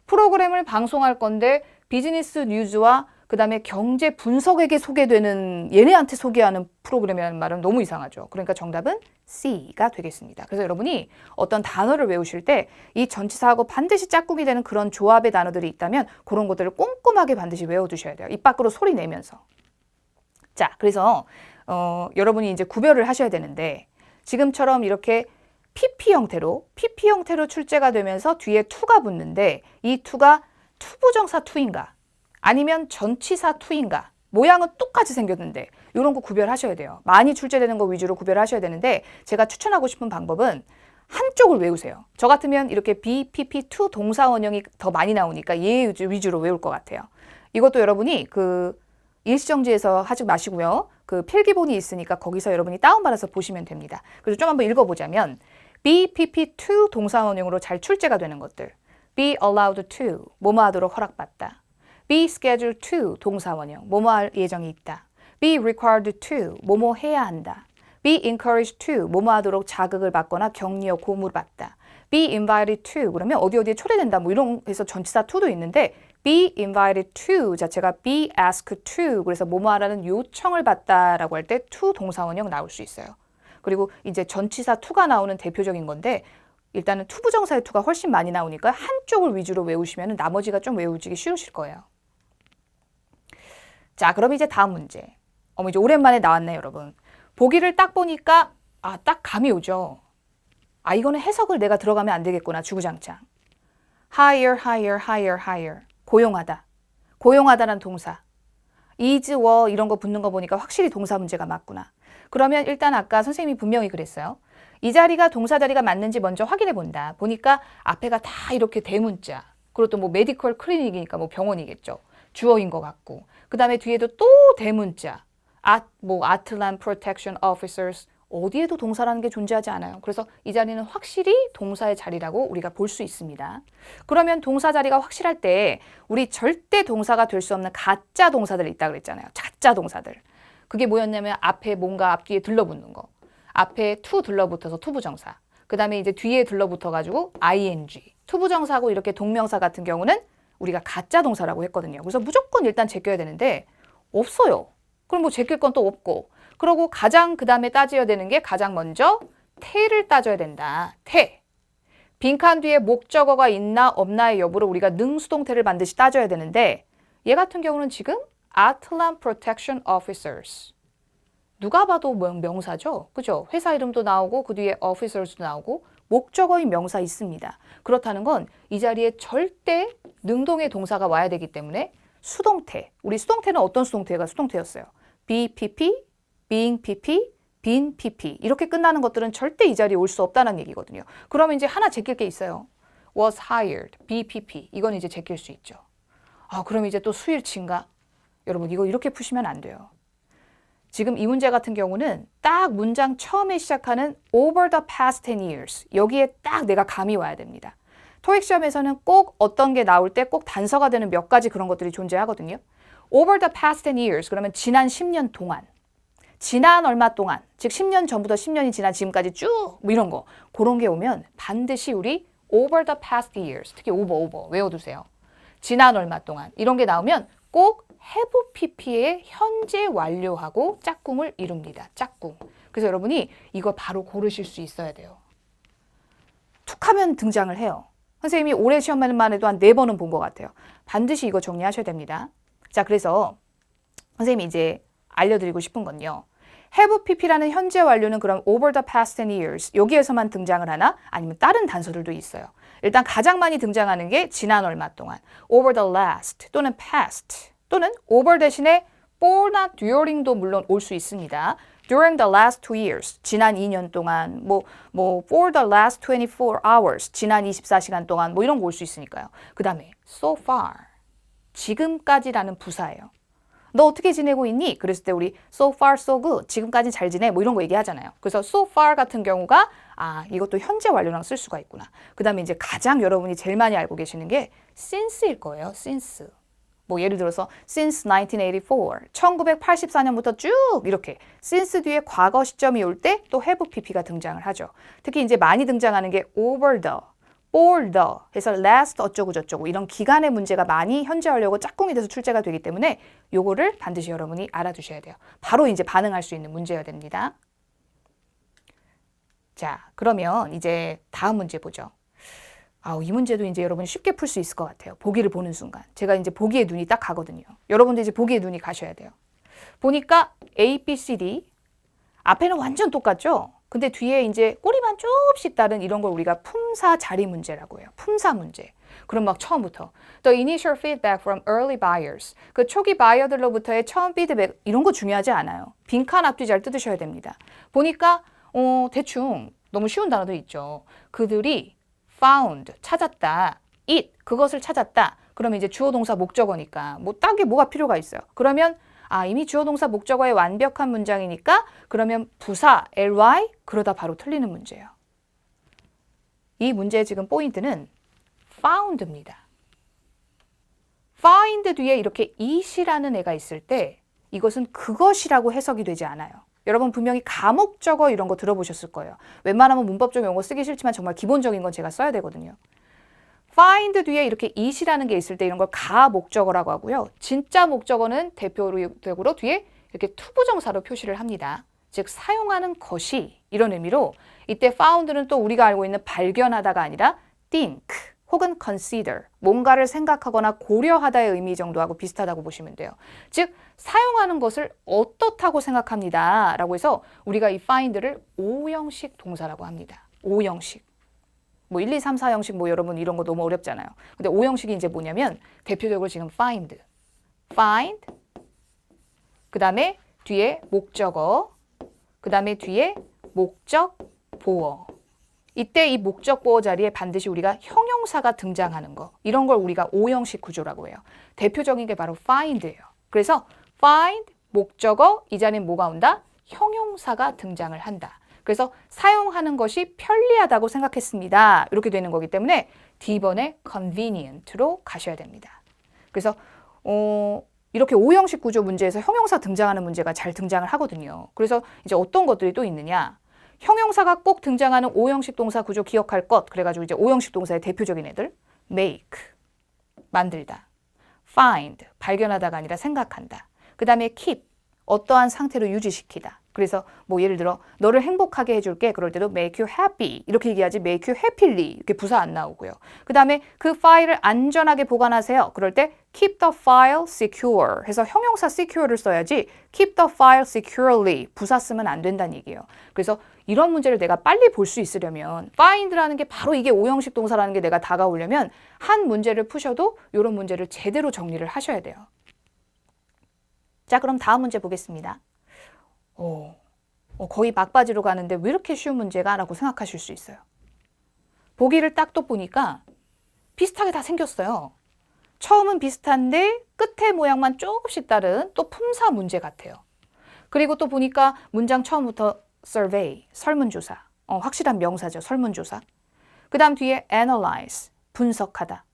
프로그램을 방송할 건데 비즈니스 뉴즈와 그 다음에 경제 분석에게 소개되는 얘네한테 소개하는 프로그램이라는 말은 너무 이상하죠. 그러니까 정답은 C가 되겠습니다. 그래서 여러분이 어떤 단어를 외우실 때 이 전치사하고 반드시 짝꿍이 되는 그런 조합의 단어들이 있다면 그런 것들을 꼼꼼하게 반드시 외워두셔야 돼요. 입 밖으로 소리 내면서. 자, 그래서 여러분이 이제 구별을 하셔야 되는데 지금처럼 이렇게 PP 형태로 출제가 되면서 뒤에 to가 붙는데 이 to가 투부정사 to인가 아니면 전치사 to인가 모양은 똑같이 생겼는데 이런 거 구별하셔야 돼요. 많이 출제되는 거 위주로 구별하셔야 되는데 제가 추천하고 싶은 방법은 한쪽을 외우세요. 저 같으면 이렇게 be, pp, to 동사 원형이 더 많이 나오니까 얘 위주로 외울 것 같아요. 이것도 여러분이 그 일시정지에서 하지 마시고요. 그 필기본이 있으니까 거기서 여러분이 다운받아서 보시면 됩니다. 그래서 좀 한번 읽어보자면 be, pp, to 동사 원형으로 잘 출제가 되는 것들. be allowed to, 뭐뭐 하도록 허락받다. be scheduled to 동사 원형, 뭐뭐 할 예정이 있다. be required to, 뭐뭐 해야 한다. be encouraged to, 뭐뭐 하도록 자극을 받거나 격려, 고무를 받다. be invited to, 그러면 어디에 초대된다. 뭐 이런 해서 전치사 to도 있는데 be invited to 자체가 be asked to, 그래서 뭐뭐 하라는 요청을 받다라고 할 때 to 동사 원형 나올 수 있어요. 그리고 이제 전치사 to가 나오는 대표적인 건데 일단은 투부정사의 to가 훨씬 많이 나오니까 한쪽을 위주로 외우시면 나머지가 좀 외우기 쉬우실 거예요. 자, 그럼 이제 다음 문제. 이제 오랜만에 나왔네요, 여러분. 보기를 딱 보니까 딱 감이 오죠. 이거는 해석을 내가 들어가면 안 되겠구나, 주구장창. hire, hire, hire, hire. 고용하다. 고용하다라는 동사. is, were 이런 거 붙는 거 보니까 확실히 동사 문제가 맞구나. 그러면 일단 아까 선생님이 분명히 그랬어요. 이 자리가 동사 자리가 맞는지 먼저 확인해 본다. 보니까 앞에가 다 이렇게 대문자. 그리고 또 뭐 메디컬 클리닉이니까 뭐 병원이겠죠. 주어인 것 같고. 그 다음에 뒤에도 또 대문자. Atlant Protection Officers. 어디에도 동사라는 게 존재하지 않아요. 그래서 이 자리는 확실히 동사의 자리라고 우리가 볼 수 있습니다. 그러면 동사 자리가 확실할 때 우리 절대 동사가 될 수 없는 가짜 동사들이 있다고 그랬잖아요. 가짜 동사들. 그게 뭐였냐면 앞에 뭔가 앞뒤에 들러붙는 거. 앞에 to 들러붙어서 투부정사. 그 다음에 이제 뒤에 들러붙어가지고 ing. 투부정사하고 이렇게 동명사 같은 경우는 우리가 가짜 동사라고 했거든요. 그래서 무조건 일단 제껴야 되는데 없어요. 그럼 뭐 제낄 건 또 없고. 그러고 가장 그 다음에 따져야 되는 게 가장 먼저 태를 따져야 된다. 태. 빈칸 뒤에 목적어가 있나 없나의 여부를 우리가 능수동태를 반드시 따져야 되는데 얘 같은 경우는 지금 Atlant Protection Officers. 누가 봐도 명사죠. 그죠? 회사 이름도 나오고 그 뒤에 officers도 나오고 목적어인 명사 있습니다. 그렇다는 건 이 자리에 절대 능동의 동사가 와야 되기 때문에 수동태. 우리 수동태는 어떤 수동태가 수동태였어요? be pp, being pp, been pp. 이렇게 끝나는 것들은 절대 이 자리에 올 수 없다는 얘기거든요. 그러면 이제 하나 제낄 게 있어요. was hired, be pp. 이건 이제 제낄 수 있죠. 그럼 이제 또 수일치인가? 여러분 이거 이렇게 푸시면 안 돼요. 지금 이 문제 같은 경우는 딱 문장 처음에 시작하는 over the past 10 years. 여기에 딱 내가 감이 와야 됩니다. 토익 시험에서는 꼭 어떤 게 나올 때 꼭 단서가 되는 몇 가지 그런 것들이 존재하거든요. over the past 10 years. 그러면 지난 10년 동안. 지난 얼마 동안. 즉 10년 전부터 10년이 지난 지금까지 쭉 뭐 이런 거. 그런 게 오면 반드시 우리 over the past years. 특히 over 외워두세요. 지난 얼마 동안. 이런 게 나오면 꼭 have pp의 현재 완료하고 짝꿍을 이룹니다. 짝꿍. 그래서 여러분이 이거 바로 고르실 수 있어야 돼요. 툭 하면 등장을 해요. 선생님이 올해 시험만 해도 한 4번은 본 것 같아요. 반드시 이거 정리하셔야 됩니다. 자, 그래서 선생님이 이제 알려드리고 싶은 건요. have pp라는 현재 완료는 그럼 over the past 10 years 여기에서만 등장을 하나? 아니면 다른 단서들도 있어요. 일단 가장 많이 등장하는 게 지난 얼마 동안 over the last 또는 past 또는 over 대신에 for나 during도 물론 올 수 있습니다. during the last 2 years, 지난 2년 동안, for the last 24 hours, 지난 24시간 동안, 뭐 이런 거 올 수 있으니까요. 그 다음에 so far, 지금까지라는 부사예요. 너 어떻게 지내고 있니? 그랬을 때 우리 so far, so good, 지금까지 잘 지내, 뭐 이런 거 얘기하잖아요. 그래서 so far 같은 경우가 이것도 현재 완료랑 쓸 수가 있구나. 그 다음에 이제 가장 여러분이 제일 많이 알고 계시는 게 since일 거예요. since. 뭐 예를 들어서 since 1984, 1984년부터 쭉 이렇게 since 뒤에 과거 시점이 올 때 또 have pp가 등장을 하죠. 특히 이제 많이 등장하는 게 over the, for the 해서 last 어쩌고 저쩌고 이런 기간의 문제가 많이 현재 완료고 짝꿍이 돼서 출제가 되기 때문에 요거를 반드시 여러분이 알아두셔야 돼요. 바로 이제 반응할 수 있는 문제여야 됩니다. 자, 그러면 이제 다음 문제 보죠. 이 문제도 이제 여러분이 쉽게 풀 수 있을 것 같아요. 보기를 보는 순간. 제가 이제 보기에 눈이 딱 가거든요. 여러분도 이제 보기에 눈이 가셔야 돼요. 보니까 A, B, C, D 앞에는 완전 똑같죠? 근데 뒤에 이제 꼬리만 조금씩 다른 이런 걸 우리가 품사 자리 문제라고 해요. 품사 문제. 그럼 막 처음부터 The initial feedback from early buyers. 그 초기 바이어들로부터의 처음 피드백 이런 거 중요하지 않아요. 빈칸 앞뒤 잘 뜯으셔야 됩니다. 보니까 대충 너무 쉬운 단어도 있죠. 그들이 found 찾았다. it 그것을 찾았다. 그러면 이제 주어 동사 목적어니까 뭐 딴 게 뭐가 필요가 있어요. 그러면 이미 주어 동사 목적어의 완벽한 문장이니까 그러면 부사 ly 그러다 바로 틀리는 문제예요. 이 문제의 지금 포인트는 found입니다. find 뒤에 이렇게 it이라는 애가 있을 때 이것은 그것이라고 해석이 되지 않아요. 여러분 분명히 가목적어 이런 거 들어보셨을 거예요. 웬만하면 문법적 용어 쓰기 싫지만 정말 기본적인 건 제가 써야 되거든요. find 뒤에 이렇게 it이라는 게 있을 때 이런 걸 가목적어라고 하고요. 진짜 목적어는 대표적으로 뒤에 이렇게 투부정사로 표시를 합니다. 즉 사용하는 것이 이런 의미로 이때 found는 또 우리가 알고 있는 발견하다가 아니라 think 혹은 consider 뭔가를 생각하거나 고려하다의 의미 정도하고 비슷하다고 보시면 돼요. 즉 사용하는 것을 어떻다고 생각합니다 라고 해서 우리가 이 find를 5형식 동사라고 합니다. 5형식. 뭐 1, 2, 3, 4형식 뭐 여러분 이런 거 너무 어렵잖아요. 근데 5형식이 이제 뭐냐면 대표적으로 지금 find, 그 다음에 뒤에 목적어, 그 다음에 뒤에 목적 보어. 이때 이 목적 보어 자리에 반드시 우리가 형용사가 등장하는 거. 이런 걸 우리가 5형식 구조라고 해요. 대표적인 게 바로 find예요. 그래서 find, 목적어, 이 자리에 뭐가 온다? 형용사가 등장을 한다. 그래서 사용하는 것이 편리하다고 생각했습니다. 이렇게 되는 거기 때문에 D번에 convenient로 가셔야 됩니다. 그래서 이렇게 5형식 구조 문제에서 형용사 등장하는 문제가 잘 등장을 하거든요. 그래서 이제 어떤 것들이 또 있느냐. 형용사가 꼭 등장하는 5형식 동사 구조 기억할 것. 그래가지고 이제 5형식 동사의 대표적인 애들. make, 만들다. find, 발견하다가 아니라 생각한다. 그 다음에 keep, 어떠한 상태로 유지시키다. 그래서 뭐 예를 들어 너를 행복하게 해줄게. 그럴 때도 make you happy 이렇게 얘기하지 make you happily 이렇게 부사 안 나오고요. 그 다음에 그 파일을 안전하게 보관하세요. 그럴 때 keep the file secure 해서 형용사 secure를 써야지 keep the file securely 부사 쓰면 안 된다는 얘기예요. 그래서 이런 문제를 내가 빨리 볼 수 있으려면 find라는 게 바로 이게 5형식 동사라는 게 내가 다가오려면 한 문제를 푸셔도 이런 문제를 제대로 정리를 하셔야 돼요. 자, 그럼 다음 문제 보겠습니다. 거의 막바지로 가는데 왜 이렇게 쉬운 문제가? 라고 생각하실 수 있어요. 보기를 딱 또 보니까 비슷하게 다 생겼어요. 처음은 비슷한데 끝의 모양만 조금씩 다른 또 품사 문제 같아요. 그리고 또 보니까 문장 처음부터 survey, 설문조사. 확실한 명사죠. 설문조사. 그 다음 뒤에 analyze, 분석하다.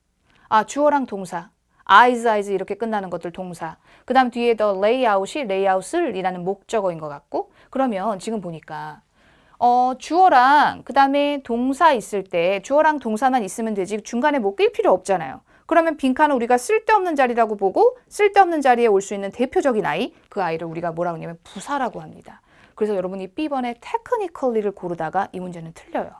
주어랑 동사. eyes 이렇게 끝나는 것들 동사. 그 다음 뒤에 the layout이 layout을 이라는 목적어인 것 같고 그러면 지금 보니까 주어랑 그 다음에 동사 있을 때 주어랑 동사만 있으면 되지 중간에 뭐 끌 필요 없잖아요. 그러면 빈칸은 우리가 쓸데없는 자리라고 보고 쓸데없는 자리에 올 수 있는 대표적인 아이 그 아이를 우리가 뭐라고 하냐면 부사라고 합니다. 그래서 여러분이 B번에 technically를 고르다가 이 문제는 틀려요.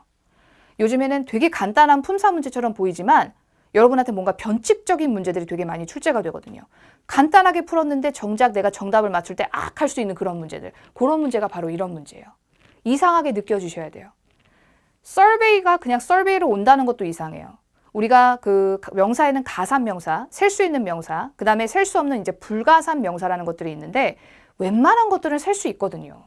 요즘에는 되게 간단한 품사 문제처럼 보이지만 여러분한테 뭔가 변칙적인 문제들이 되게 많이 출제가 되거든요. 간단하게 풀었는데 정작 내가 정답을 맞출 때 할 수 있는 그런 문제들. 그런 문제가 바로 이런 문제예요. 이상하게 느껴지셔야 돼요. survey가 그냥 survey로 온다는 것도 이상해요. 우리가 그 명사에는 가산 명사, 셀 수 있는 명사, 그 다음에 셀 수 없는 이제 불가산 명사라는 것들이 있는데 웬만한 것들은 셀 수 있거든요.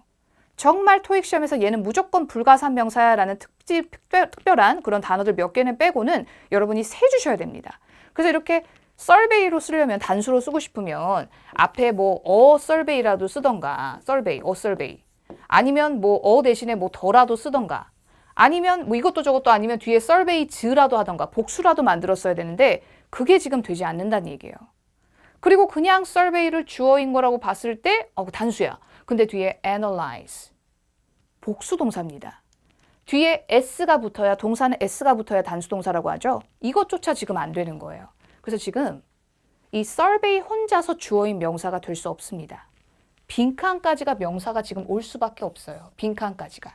정말 토익 시험에서 얘는 무조건 불가산 명사야라는 특별한 그런 단어들 몇 개는 빼고는 여러분이 세주셔야 됩니다. 그래서 이렇게 survey로 쓰려면 단수로 쓰고 싶으면 앞에 뭐 survey라도 쓰던가 survey. 아니면 뭐 대신에 뭐 더라도 쓰던가 아니면 뭐 이것도 저것도 아니면 뒤에 surveys라도 하던가 복수라도 만들었어야 되는데 그게 지금 되지 않는다는 얘기예요. 그리고 그냥 survey를 주어인 거라고 봤을 때 단수야. 근데 뒤에 analyze, 복수 동사입니다. 뒤에 s가 붙어야 동사는 s가 붙어야 단수 동사라고 하죠. 이것조차 지금 안 되는 거예요. 그래서 지금 이 survey 혼자서 주어인 명사가 될 수 없습니다. 빈칸까지가 명사가 지금 올 수밖에 없어요. 빈칸까지가.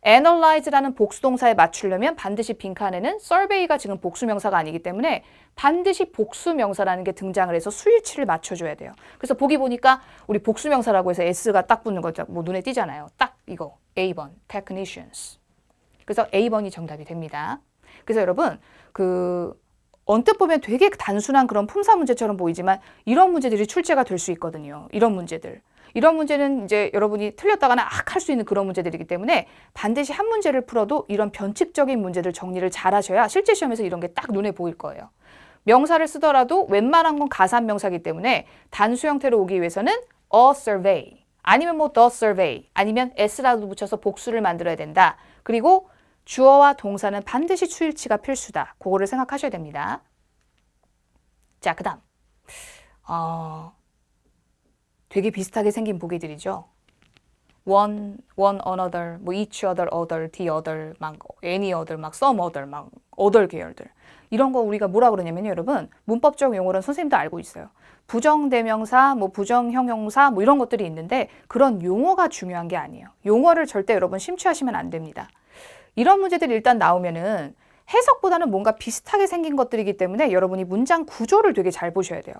analyze라는 복수동사에 맞추려면 반드시 빈칸에는 survey가 지금 복수명사가 아니기 때문에 반드시 복수명사라는 게 등장을 해서 수일치를 맞춰줘야 돼요. 그래서 보기 보니까 우리 복수명사라고 해서 S가 딱 붙는 거죠. 뭐 눈에 띄잖아요. 딱 이거 A번, technicians. 그래서 A번이 정답이 됩니다. 그래서 여러분 언뜻 보면 되게 단순한 그런 품사 문제처럼 보이지만 이런 문제들이 출제가 될 수 있거든요. 이런 문제들. 이런 문제는 이제 여러분이 틀렸다가는 할 수 있는 그런 문제들이기 때문에 반드시 한 문제를 풀어도 이런 변칙적인 문제들 정리를 잘 하셔야 실제 시험에서 이런 게 딱 눈에 보일 거예요. 명사를 쓰더라도 웬만한 건 가산명사이기 때문에 단수 형태로 오기 위해서는 a survey 아니면 뭐 the survey 아니면 s라도 붙여서 복수를 만들어야 된다. 그리고 주어와 동사는 반드시 추일치가 필수다. 그거를 생각하셔야 됩니다. 자, 그 다음 되게 비슷하게 생긴 보기들이죠. one another, 뭐 each other, the other, 막 any other, 막 some other, 막 other 계열들. 이런 거 우리가 뭐라 그러냐면요, 여러분. 문법적 용어는 선생님도 알고 있어요. 부정대명사, 뭐 부정형용사, 뭐 이런 것들이 있는데 그런 용어가 중요한 게 아니에요. 용어를 절대 여러분 심취하시면 안 됩니다. 이런 문제들이 일단 나오면은 해석보다는 뭔가 비슷하게 생긴 것들이기 때문에 여러분이 문장 구조를 되게 잘 보셔야 돼요.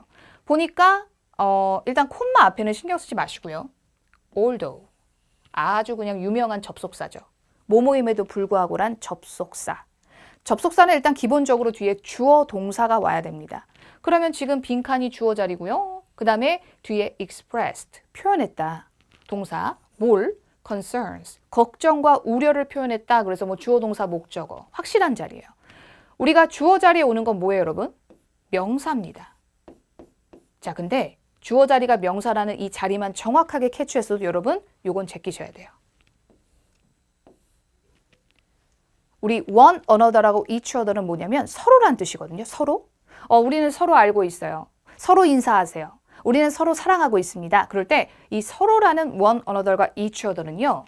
보니까 일단 콤마 앞에는 신경 쓰지 마시고요. although 아주 그냥 유명한 접속사죠. 뭐뭐임에도 불구하고란 접속사. 접속사는 일단 기본적으로 뒤에 주어 동사가 와야 됩니다. 그러면 지금 빈칸이 주어 자리고요. 그 다음에 뒤에 expressed 표현했다. 동사 뭘? concerns 걱정과 우려를 표현했다. 그래서 뭐 주어 동사 목적어 확실한 자리예요. 우리가 주어 자리에 오는 건 뭐예요, 여러분? 명사입니다. 자, 근데 주어 자리가 명사라는 이 자리만 정확하게 캐치했어도 여러분 요건 제끼셔야 돼요. 우리 one another하고 each other는 뭐냐면 서로란 뜻이거든요. 서로. 우리는 서로 알고 있어요. 서로 인사하세요. 우리는 서로 사랑하고 있습니다. 그럴 때 이 서로라는 one another과 each other는요.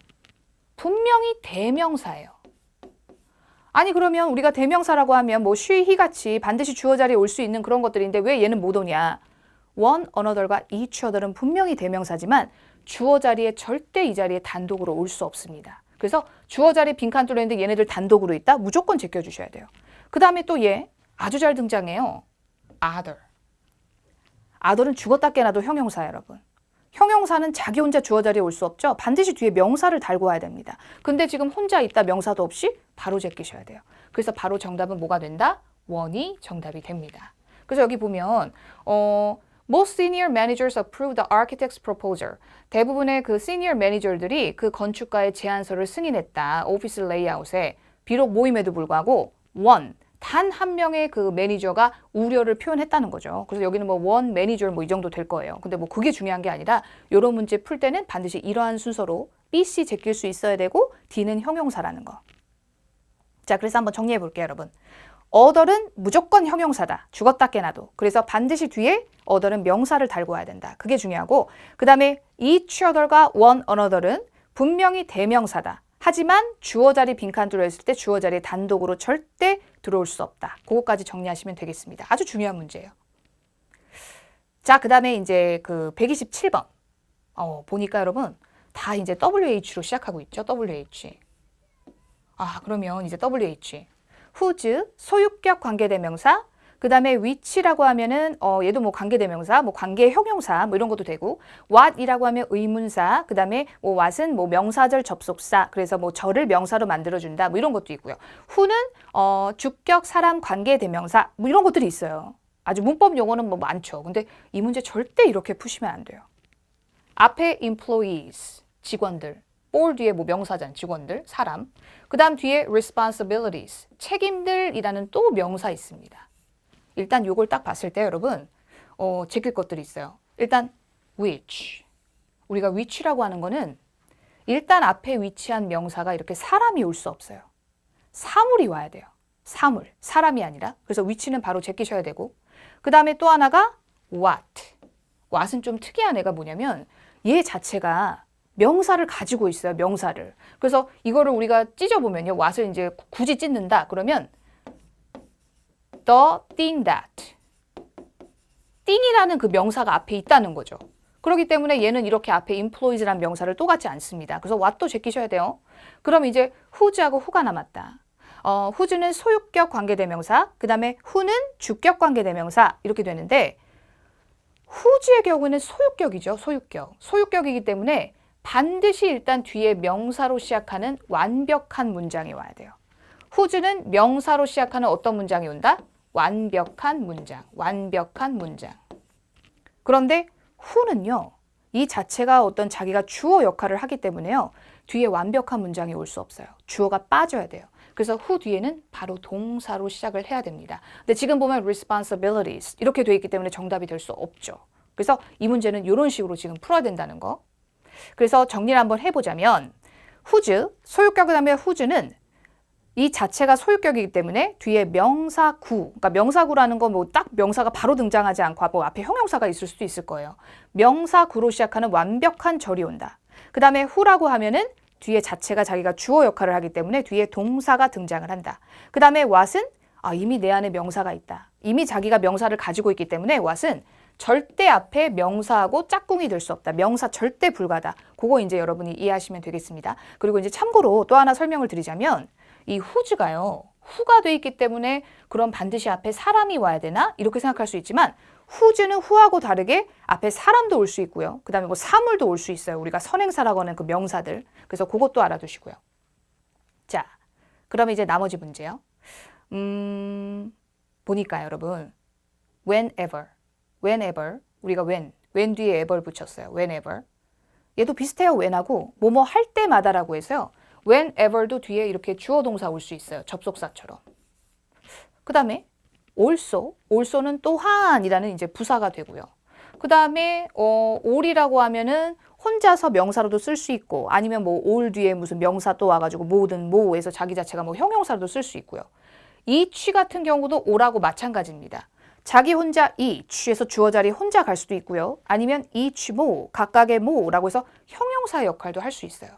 분명히 대명사예요. 아니 그러면 우리가 대명사라고 하면 뭐 she, he 같이 반드시 주어 자리에 올 수 있는 그런 것들인데 왜 얘는 못 오냐. one another과 each other는 분명히 대명사지만 주어 자리에 절대 이 자리에 단독으로 올 수 없습니다. 그래서 주어 자리 빈칸 뚫려 있는데 얘네들 단독으로 있다? 무조건 제껴주셔야 돼요. 그 다음에 또 얘 아주 잘 등장해요. other. other는 죽었다 깨나도 형용사예요, 여러분. 형용사는 자기 혼자 주어 자리에 올 수 없죠. 반드시 뒤에 명사를 달고 와야 됩니다. 근데 지금 혼자 있다 명사도 없이 바로 제끼셔야 돼요. 그래서 바로 정답은 뭐가 된다? one이 정답이 됩니다. 그래서 여기 보면 Most senior managers approve the architect's proposal. 대부분의 그 시니어 매니저들이 그 건축가의 제안서를 승인했다. 오피스 레이아웃에. 비록 모임에도 불구하고 one, 단 한 명의 그 매니저가 우려를 표현했다는 거죠. 그래서 여기는 뭐 one manager 뭐 이 정도 될 거예요. 근데 뭐 그게 중요한 게 아니라 이런 문제 풀 때는 반드시 이러한 순서로 B, C 제낄 수 있어야 되고 D는 형용사라는 거. 자, 그래서 한번 정리해 볼게요, 여러분. other는 무조건 형용사다. 죽었다 깨나도. 그래서 반드시 뒤에 other는 명사를 달고 와야 된다. 그게 중요하고 그 다음에 each other과 one another는 분명히 대명사다. 하지만 주어 자리 빈칸 들어있을 때 주어 자리에 단독으로 절대 들어올 수 없다. 그거까지 정리하시면 되겠습니다. 아주 중요한 문제예요. 자, 그 다음에 이제 그 127번. 보니까 여러분 다 이제 WH로 시작하고 있죠. WH. 그러면 이제 WH. whose 소유격 관계대명사, 그 다음에 which라고 하면은 얘도 뭐 관계대명사, 뭐 관계 형용사 뭐 이런 것도 되고 what이라고 하면 의문사, 그 다음에 뭐 what은 뭐 명사절 접속사, 그래서 뭐 절을 명사로 만들어준다 뭐 이런 것도 있고요. who는 주격 사람 관계대명사 뭐 이런 것들이 있어요. 아주 문법 용어는 뭐 많죠. 근데 이 문제 절대 이렇게 푸시면 안 돼요. 앞에 employees 직원들, for 뒤에 뭐 명사잖아, 직원들, 사람. 그 다음 뒤에 responsibilities, 책임들이라는 또 명사 있습니다. 일단 요걸 딱 봤을 때 여러분 제낄 것들이 있어요. 일단 which. 우리가 which라고 하는 거는 일단 앞에 위치한 명사가 이렇게 사람이 올 수 없어요. 사물이 와야 돼요. 사물, 사람이 아니라. 그래서 which는 바로 제끼셔야 되고 그 다음에 또 하나가 what. what은 좀 특이한 애가 뭐냐면 얘 자체가 명사를 가지고 있어요. 명사를. 그래서 이거를 우리가 찢어보면요. what을 이제 굳이 찢는다. 그러면 the thing that. thing이라는 그 명사가 앞에 있다는 거죠. 그렇기 때문에 얘는 이렇게 앞에 employes란 명사를 또 갖지 않습니다. 그래서 what도 제끼셔야 돼요. 그럼 이제 who's하고 who가 남았다. who's는 소유격 관계대명사, 그 다음에 who는 주격 관계대명사 이렇게 되는데 who's의 경우는 소유격이죠. 소유격. 소유격이기 때문에 반드시 일단 뒤에 명사로 시작하는 완벽한 문장이 와야 돼요. who's는 명사로 시작하는 어떤 문장이 온다? 완벽한 문장. 완벽한 문장. 그런데 who는요. 이 자체가 어떤 자기가 주어 역할을 하기 때문에요. 뒤에 완벽한 문장이 올 수 없어요. 주어가 빠져야 돼요. 그래서 who 뒤에는 바로 동사로 시작을 해야 됩니다. 근데 지금 보면 responsibilities 이렇게 돼 있기 때문에 정답이 될 수 없죠. 그래서 이 문제는 이런 식으로 지금 풀어야 된다는 거. 그래서 정리를 한번 해보자면 whose, 소유격 그 다음에 whose는 이 자체가 소유격이기 때문에 뒤에 명사구, 그러니까 명사구라는 건 뭐 딱 명사가 바로 등장하지 않고 뭐 앞에 형용사가 있을 수도 있을 거예요. 명사구로 시작하는 완벽한 절이 온다. 그 다음에 who라고 하면은 뒤에 자체가 자기가 주어 역할을 하기 때문에 뒤에 동사가 등장을 한다. 그 다음에 what은 이미 내 안에 명사가 있다. 이미 자기가 명사를 가지고 있기 때문에 what은 절대 앞에 명사하고 짝꿍이 될 수 없다. 명사 절대 불가다. 그거 이제 여러분이 이해하시면 되겠습니다. 그리고 이제 참고로 또 하나 설명을 드리자면 이 who's가요. who가 돼 있기 때문에 그럼 반드시 앞에 사람이 와야 되나? 이렇게 생각할 수 있지만 who's는 who하고 다르게 앞에 사람도 올 수 있고요. 그 다음에 뭐 사물도 올 수 있어요. 우리가 선행사라고 하는 그 명사들. 그래서 그것도 알아두시고요. 자, 그럼 이제 나머지 문제요. 보니까 여러분 whenever 우리가 when 뒤에 ever 붙였어요. whenever 얘도 비슷해요. when하고 뭐뭐 할 때마다라고 해서요. whenever도 뒤에 이렇게 주어 동사 올 수 있어요. 접속사처럼. 그 다음에 also는 또한이라는 이제 부사가 되고요. 그 다음에 all이라고 하면은 혼자서 명사로도 쓸 수 있고 아니면 뭐 all 뒤에 무슨 명사 또 와가지고 뭐든 뭐에서 자기 자체가 뭐 형용사로도 쓸 수 있고요. each 같은 경우도 all하고 마찬가지입니다. 자기 혼자 each에서 주어 자리 혼자 갈 수도 있고요. 아니면 each 뭐 각각의 뭐라고 해서 형용사 역할도 할 수 있어요.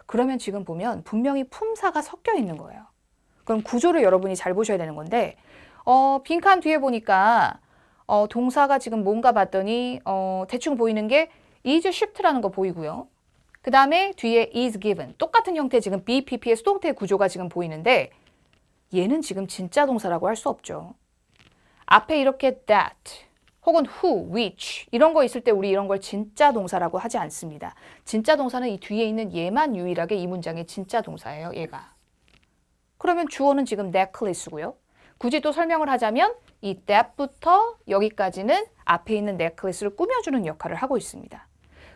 그러면 지금 보면 분명히 품사가 섞여 있는 거예요. 그럼 구조를 여러분이 잘 보셔야 되는 건데 빈칸 뒤에 보니까 동사가 지금 뭔가 봤더니 대충 보이는 게 is shipt라는 거 보이고요. 그 다음에 뒤에 is given 똑같은 형태 지금 BPP의 수동태 구조가 지금 보이는데 얘는 지금 진짜 동사라고 할 수 없죠. 앞에 이렇게 that 혹은 who, which 이런 거 있을 때 우리 이런 걸 진짜 동사라고 하지 않습니다. 진짜 동사는 이 뒤에 있는 얘만 유일하게 이 문장의 진짜 동사예요. 얘가. 그러면 주어는 지금 necklace고요. 굳이 또 설명을 하자면 이 that부터 여기까지는 앞에 있는 necklace를 꾸며주는 역할을 하고 있습니다.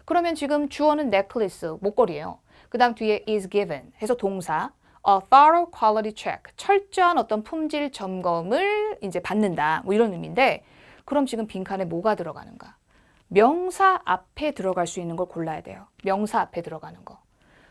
그러면 지금 주어는 necklace, 목걸이에요. 그 다음 뒤에 is given 해서 동사 a thorough quality check, 철저한 어떤 품질 점검을 이제 받는다. 뭐 이런 의미인데 그럼 지금 빈칸에 뭐가 들어가는가? 명사 앞에 들어갈 수 있는 걸 골라야 돼요. 명사 앞에 들어가는 거.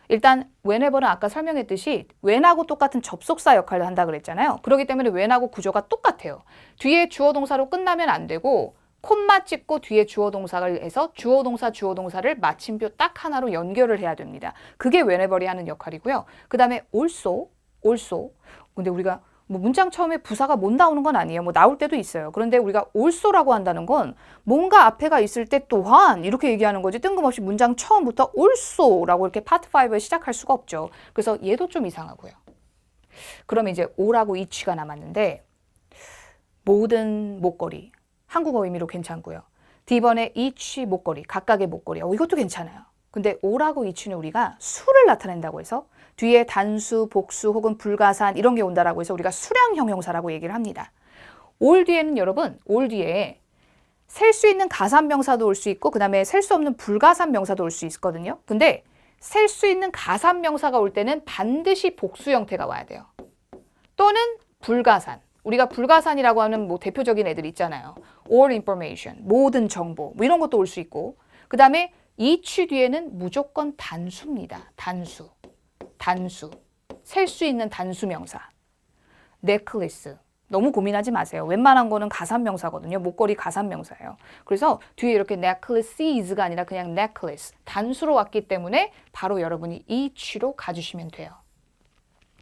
일단 whenever는 아까 설명했듯이 when하고 똑같은 접속사 역할을 한다 그랬잖아요. 그렇기 때문에 when하고 구조가 똑같아요. 뒤에 주어 동사로 끝나면 안 되고 콤마 찍고 뒤에 주어 동사를 해서 주어 동사를 마침표 딱 하나로 연결을 해야 됩니다. 그게 whenever이 하는 역할이고요. 그 다음에 also. 근데 우리가 뭐 문장 처음에 부사가 못 나오는 건 아니에요. 뭐 나올 때도 있어요. 그런데 우리가 also라고 한다는 건 뭔가 앞에가 있을 때 또한 이렇게 얘기하는 거지 뜬금없이 문장 처음부터 also라고 이렇게 파트 5에 시작할 수가 없죠. 그래서 얘도 좀 이상하고요. 그러면 이제 all하고 each가 남았는데 모든 목걸이 한국어 의미로 괜찮고요. D번에 each 목걸이 각각의 목걸이 이것도 괜찮아요. 근데 all하고 each는 우리가 수를 나타낸다고 해서 뒤에 단수, 복수 혹은 불가산 이런 게 온다라고 해서 우리가 수량 형용사라고 얘기를 합니다. all 뒤에는 여러분, all 뒤에 셀 수 있는 가산 명사도 올 수 있고 그 다음에 셀 수 없는 불가산 명사도 올 수 있거든요. 근데 셀 수 있는 가산 명사가 올 때는 반드시 복수 형태가 와야 돼요. 또는 불가산. 우리가 불가산이라고 하는 뭐 대표적인 애들 있잖아요. all information, 모든 정보 뭐 이런 것도 올 수 있고 그 다음에 each 뒤에는 무조건 단수입니다. 단수. 셀 수 있는 단수 명사. necklace. 너무 고민하지 마세요. 웬만한 거는 가산 명사거든요. 목걸이 가산 명사예요. 그래서 뒤에 이렇게 necklaces가 아니라 그냥 necklace. 단수로 왔기 때문에 바로 여러분이 each로 가주시면 돼요.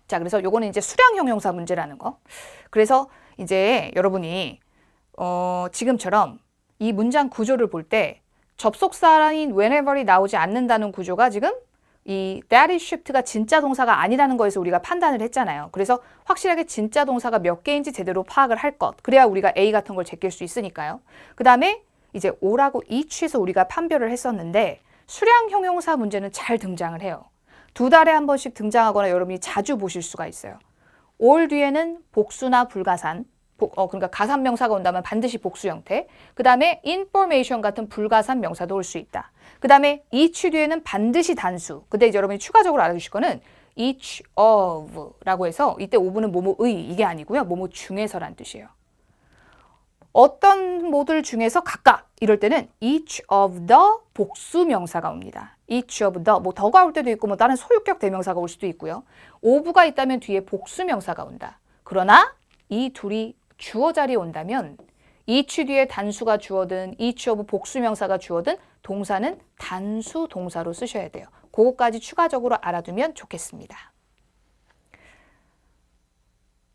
자, 그래서 요거는 이제 수량 형용사 문제라는 거. 그래서 이제 여러분이 지금처럼 이 문장 구조를 볼 때 접속사인 whenever이 나오지 않는다는 구조가 지금 이 that is shipped가 진짜 동사가 아니라는 거에서 우리가 판단을 했잖아요. 그래서 확실하게 진짜 동사가 몇 개인지 제대로 파악을 할 것. 그래야 우리가 A 같은 걸 제낄 수 있으니까요. 그 다음에 이제 O라고 each에서 우리가 판별을 했었는데 수량 형용사 문제는 잘 등장을 해요. 두 달에 한 번씩 등장하거나 여러분이 자주 보실 수가 있어요. all 뒤에는 복수나 불가산, 그러니까 가산 명사가 온다면 반드시 복수 형태. 그 다음에 information 같은 불가산 명사도 올 수 있다. 그 다음에 each 뒤에는 반드시 단수. 근데 이제 여러분이 추가적으로 알아두실 거는 each of 라고 해서 이때 of는 뭐뭐의 이게 아니고요. 뭐뭐 중에서란 뜻이에요. 어떤 모듈 중에서 각각 이럴 때는 each of the 복수 명사가 옵니다. each of the 뭐 더가 올 때도 있고 뭐 다른 소유격 대명사가 올 수도 있고요. of가 있다면 뒤에 복수 명사가 온다. 그러나 이 둘이 주어 자리에 온다면 each 뒤에 단수가 주어든 each of 복수 명사가 주어든 동사는 단수 동사로 쓰셔야 돼요. 그거까지 추가적으로 알아두면 좋겠습니다.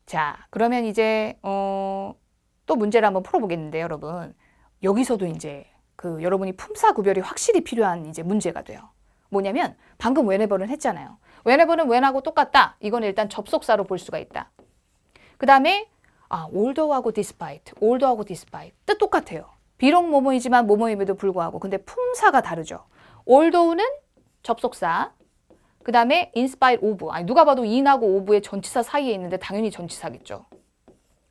자, 그러면 이제 또 문제를 한번 풀어보겠는데 여러분 여기서도 이제 여러분이 품사 구별이 확실히 필요한 이제 문제가 돼요. 뭐냐면 방금 whenever는 했잖아요. whenever는 when하고 똑같다. 이건 일단 접속사로 볼 수가 있다. 그 다음에 although하고 despite, although하고 despite 뜻 똑같아요. 비록 뭐뭐이지만 뭐뭐임에도 불구하고 근데 품사가 다르죠. although는 접속사, 그 다음에 in spite of, 누가 봐도 in하고 of의 전치사 사이에 있는데 당연히 전치사겠죠.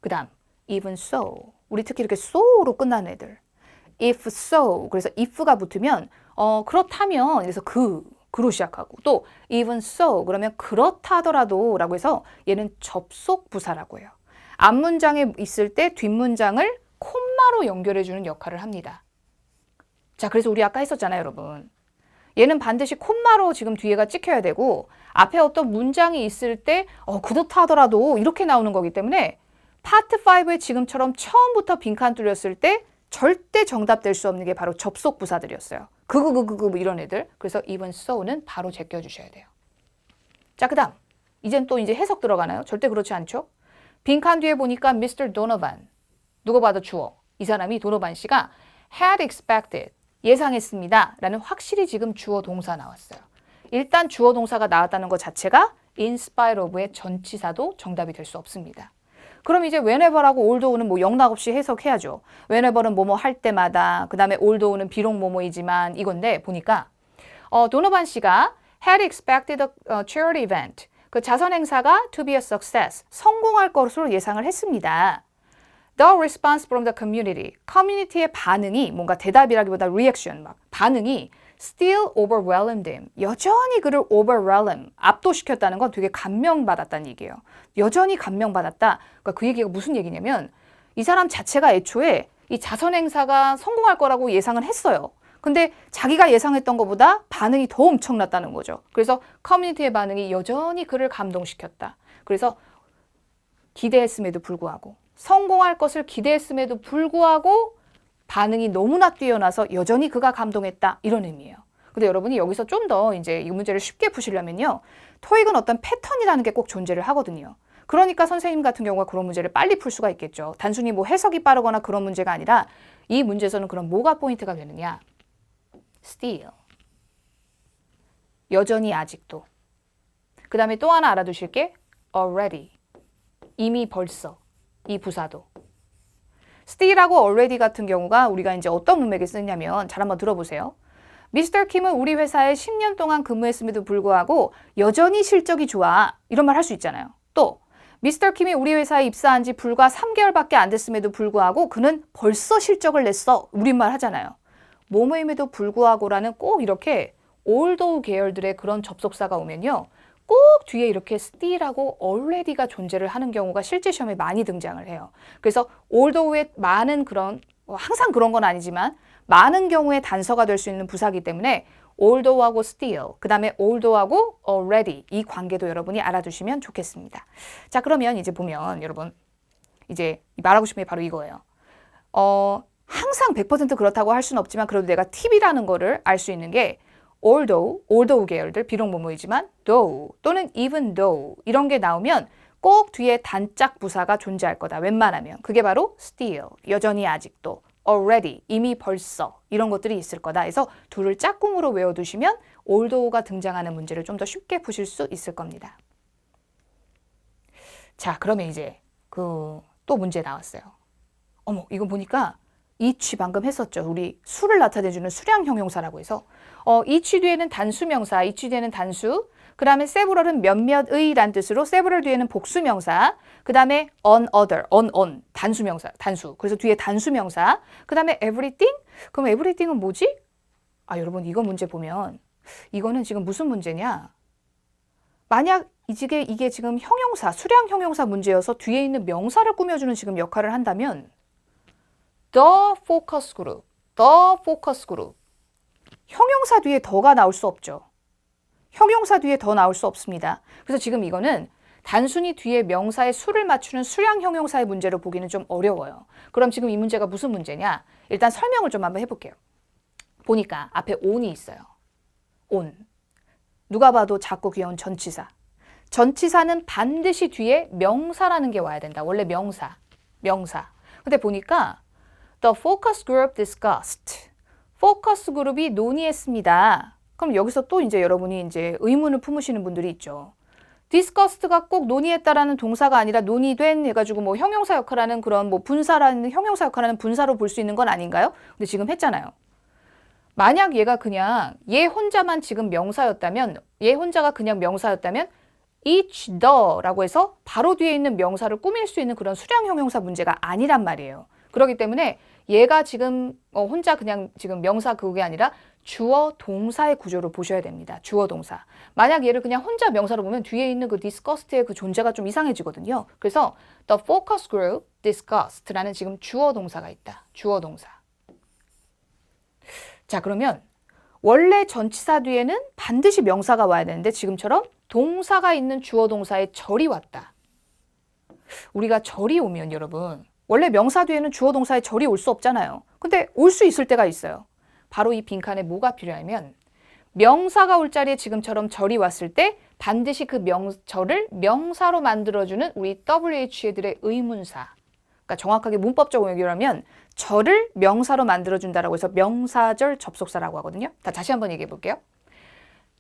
그 다음 even so, 우리 특히 이렇게 so로 끝나는 애들. if so, 그래서 if가 붙으면 그렇다면 그래서 그로 시작하고 또 even so 그러면 그렇다 하더라도 라고 해서 얘는 접속 부사라고 해요. 앞문장에 있을 때 뒷문장을 콤마로 연결해주는 역할을 합니다. 자, 그래서 우리 아까 했었잖아요, 여러분. 얘는 반드시 콤마로 지금 뒤에가 찍혀야 되고 앞에 어떤 문장이 있을 때 그렇다 하더라도 이렇게 나오는 거기 때문에 파트 5에 지금처럼 처음부터 빈칸 뚫렸을 때 절대 정답될 수 없는 게 바로 접속 부사들이었어요. 뭐 이런 애들. 그래서 even so는 바로 제껴주셔야 돼요. 자, 그 다음. 이젠 또 이제 해석 들어가나요? 절대 그렇지 않죠? 빈칸 뒤에 보니까 Mr. Donovan. 누가 봐도 주어. 이 사람이 도노반 씨가 had expected. 예상했습니다. 라는 확실히 지금 주어 동사 나왔어요. 일단 주어 동사가 나왔다는 것 자체가 in spite of의 전치사도 정답이 될 수 없습니다. 그럼 이제 whenever하고 although는 뭐 영락 없이 해석해야죠. whenever는 뭐뭐 할 때마다, 그 다음에 although는 비록 뭐뭐이지만 이건데 보니까 도노반 씨가 had expected a charity event. 그 자선 행사가 to be a success. 성공할 것으로 예상을 했습니다. The response from the community. 커뮤니티의 반응이 뭔가 대답이라기보다 reaction, 반응이 still overwhelmed him. 여전히 그를 overwhelm, 압도시켰다는 건 되게 감명받았다는 얘기예요. 여전히 감명받았다. 그러니까 그 얘기가 무슨 얘기냐면 이 사람 자체가 애초에 이 자선 행사가 성공할 거라고 예상은 했어요. 근데 자기가 예상했던 것보다 반응이 더 엄청났다는 거죠. 그래서 커뮤니티의 반응이 여전히 그를 감동시켰다. 그래서 기대했음에도 불구하고 성공할 것을 기대했음에도 불구하고 반응이 너무나 뛰어나서 여전히 그가 감동했다. 이런 의미예요. 근데 여러분이 여기서 좀 더 이제 이 문제를 쉽게 푸시려면요. 토익은 어떤 패턴이라는 게 꼭 존재를 하거든요. 그러니까 선생님 같은 경우가 그런 문제를 빨리 풀 수가 있겠죠. 단순히 뭐 해석이 빠르거나 그런 문제가 아니라 이 문제에서는 그럼 뭐가 포인트가 되느냐. still. 여전히 아직도. 그 다음에 또 하나 알아두실 게 already. 이미 벌써. 이 부사도. still하고 already 같은 경우가 우리가 이제 어떤 문맥에 쓰냐면 잘 한번 들어보세요. 미스터 킴은 우리 회사에 10년 동안 근무했음에도 불구하고 여전히 실적이 좋아. 이런 말 할 수 있잖아요. 또 미스터 킴이 우리 회사에 입사한 지 불과 3개월밖에 안 됐음에도 불구하고 그는 벌써 실적을 냈어. 우리말 하잖아요. 뭐뭐임에도 불구하고라는 꼭 이렇게 although 계열들의 그런 접속사가 오면요. 꼭 뒤에 이렇게 still하고 already가 존재를 하는 경우가 실제 시험에 많이 등장을 해요. 그래서 although의 많은 그런, 항상 그런 건 아니지만 많은 경우에 단서가 될 수 있는 부사이기 때문에 although하고 still, 그 다음에 although하고 already 이 관계도 여러분이 알아두시면 좋겠습니다. 자, 그러면 이제 보면 여러분 이제 말하고 싶은 게 바로 이거예요. 항상 100% 그렇다고 할 수는 없지만 그래도 내가 팁이라는 거를 알 수 있는 게 although 계열들 비록 뭐뭐이지만 though 또는 even though 이런 게 나오면 꼭 뒤에 단짝 부사가 존재할 거다. 웬만하면. 그게 바로 still, 여전히 아직도, already, 이미 벌써 이런 것들이 있을 거다. 해서 둘을 짝꿍으로 외워두시면 although가 등장하는 문제를 좀 더 쉽게 푸실 수 있을 겁니다. 자, 그러면 이제 또 문제 나왔어요. 어머, 이거 보니까 each 방금 했었죠. 우리 수를 나타내주는 수량 형용사라고 해서 each 뒤에는 단수명사, each 뒤에는 단수, 그 다음에 several은 몇몇의 란 뜻으로 several 뒤에는 복수명사, 그 다음에 on other, on 단수명사, 단수. 그래서 뒤에 단수명사, 그 다음에 everything? 그럼 everything은 뭐지? 아, 여러분 이거 문제 보면 이거는 지금 무슨 문제냐? 만약 이게 지금 형용사, 수량 형용사 문제여서 뒤에 있는 명사를 꾸며주는 지금 역할을 한다면 the focus group, 형용사 뒤에 더가 나올 수 없죠. 형용사 뒤에 더 나올 수 없습니다. 그래서 지금 이거는 단순히 뒤에 명사의 수를 맞추는 수량 형용사의 문제로 보기는 좀 어려워요. 그럼 지금 이 문제가 무슨 문제냐? 일단 설명을 좀 한번 해볼게요. 보니까 앞에 on이 있어요. on. 누가 봐도 작고 귀여운 전치사. 전치사는 반드시 뒤에 명사라는 게 와야 된다. 원래 명사. 근데 보니까 the focus group discussed. 포커스 그룹이 논의했습니다. 그럼 여기서 또 이제 여러분이 이제 의문을 품으시는 분들이 있죠. discussed가 꼭 논의했다라는 동사가 아니라 논의된 해가지고 뭐 형용사 역할하는 그런 뭐 분사라는 형용사 역할하는 분사로 볼 수 있는 건 아닌가요? 근데 지금 했잖아요. 만약 얘가 그냥 얘 혼자만 지금 명사였다면, 얘 혼자가 그냥 명사였다면 each the라고 해서 바로 뒤에 있는 명사를 꾸밀 수 있는 그런 수량 형용사 문제가 아니란 말이에요. 그렇기 때문에 얘가 지금 혼자 그냥 지금 명사 그게 아니라 주어 동사의 구조로 보셔야 됩니다. 주어 동사. 만약 얘를 그냥 혼자 명사로 보면 뒤에 있는 그 discussed의 그 존재가 좀 이상해지거든요. 그래서 the focus group discussed라는 지금 주어 동사가 있다. 주어 동사. 자, 그러면 원래 전치사 뒤에는 반드시 명사가 와야 되는데 지금처럼 동사가 있는 주어 동사의 절이 왔다. 우리가 절이 오면 여러분 원래 명사 뒤에는 주어 동사의 절이 올 수 없잖아요. 근데 올 수 있을 때가 있어요. 바로 이 빈칸에 뭐가 필요하면 명사가 올 자리에 지금처럼 절이 왔을 때 반드시 그 절을 명사로 만들어주는 우리 WH들의 의문사. 그러니까 정확하게 문법적으로 얘기하면 절을 명사로 만들어준다라고 해서 명사절 접속사라고 하거든요. 다시 한번 얘기해 볼게요.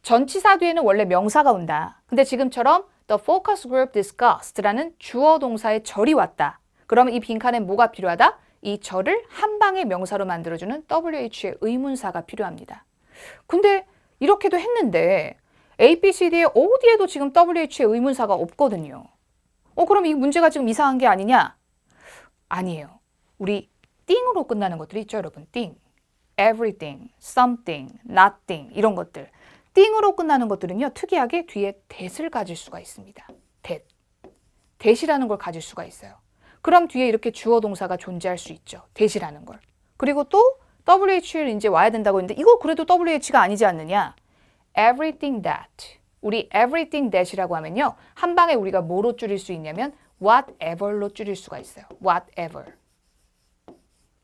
전치사 뒤에는 원래 명사가 온다. 근데 지금처럼 the focus group discussed라는 주어 동사의 절이 왔다. 그러면 이 빈칸에 뭐가 필요하다? 이 절을 한 방에 명사로 만들어주는 WH의 의문사가 필요합니다. 근데 이렇게도 했는데 A, B, C, D에 어디에도 지금 WH의 의문사가 없거든요. 그럼 이 문제가 지금 이상한 게 아니냐? 아니에요. 우리 띵으로 끝나는 것들이 있죠, 여러분. 띵. everything, something, nothing 이런 것들. 띵으로 끝나는 것들은요. 특이하게 뒤에 that을 가질 수가 있습니다. that이라는 걸 가질 수가 있어요. 그럼 뒤에 이렇게 주어 동사가 존재할 수 있죠. that이라는 걸. 그리고 또 WH를 이제 와야 된다고 했는데 이거 그래도 WH가 아니지 않느냐? everything that. 우리 everything that이라고 하면요. 한 방에 우리가 뭐로 줄일 수 있냐면 whatever로 줄일 수가 있어요. whatever.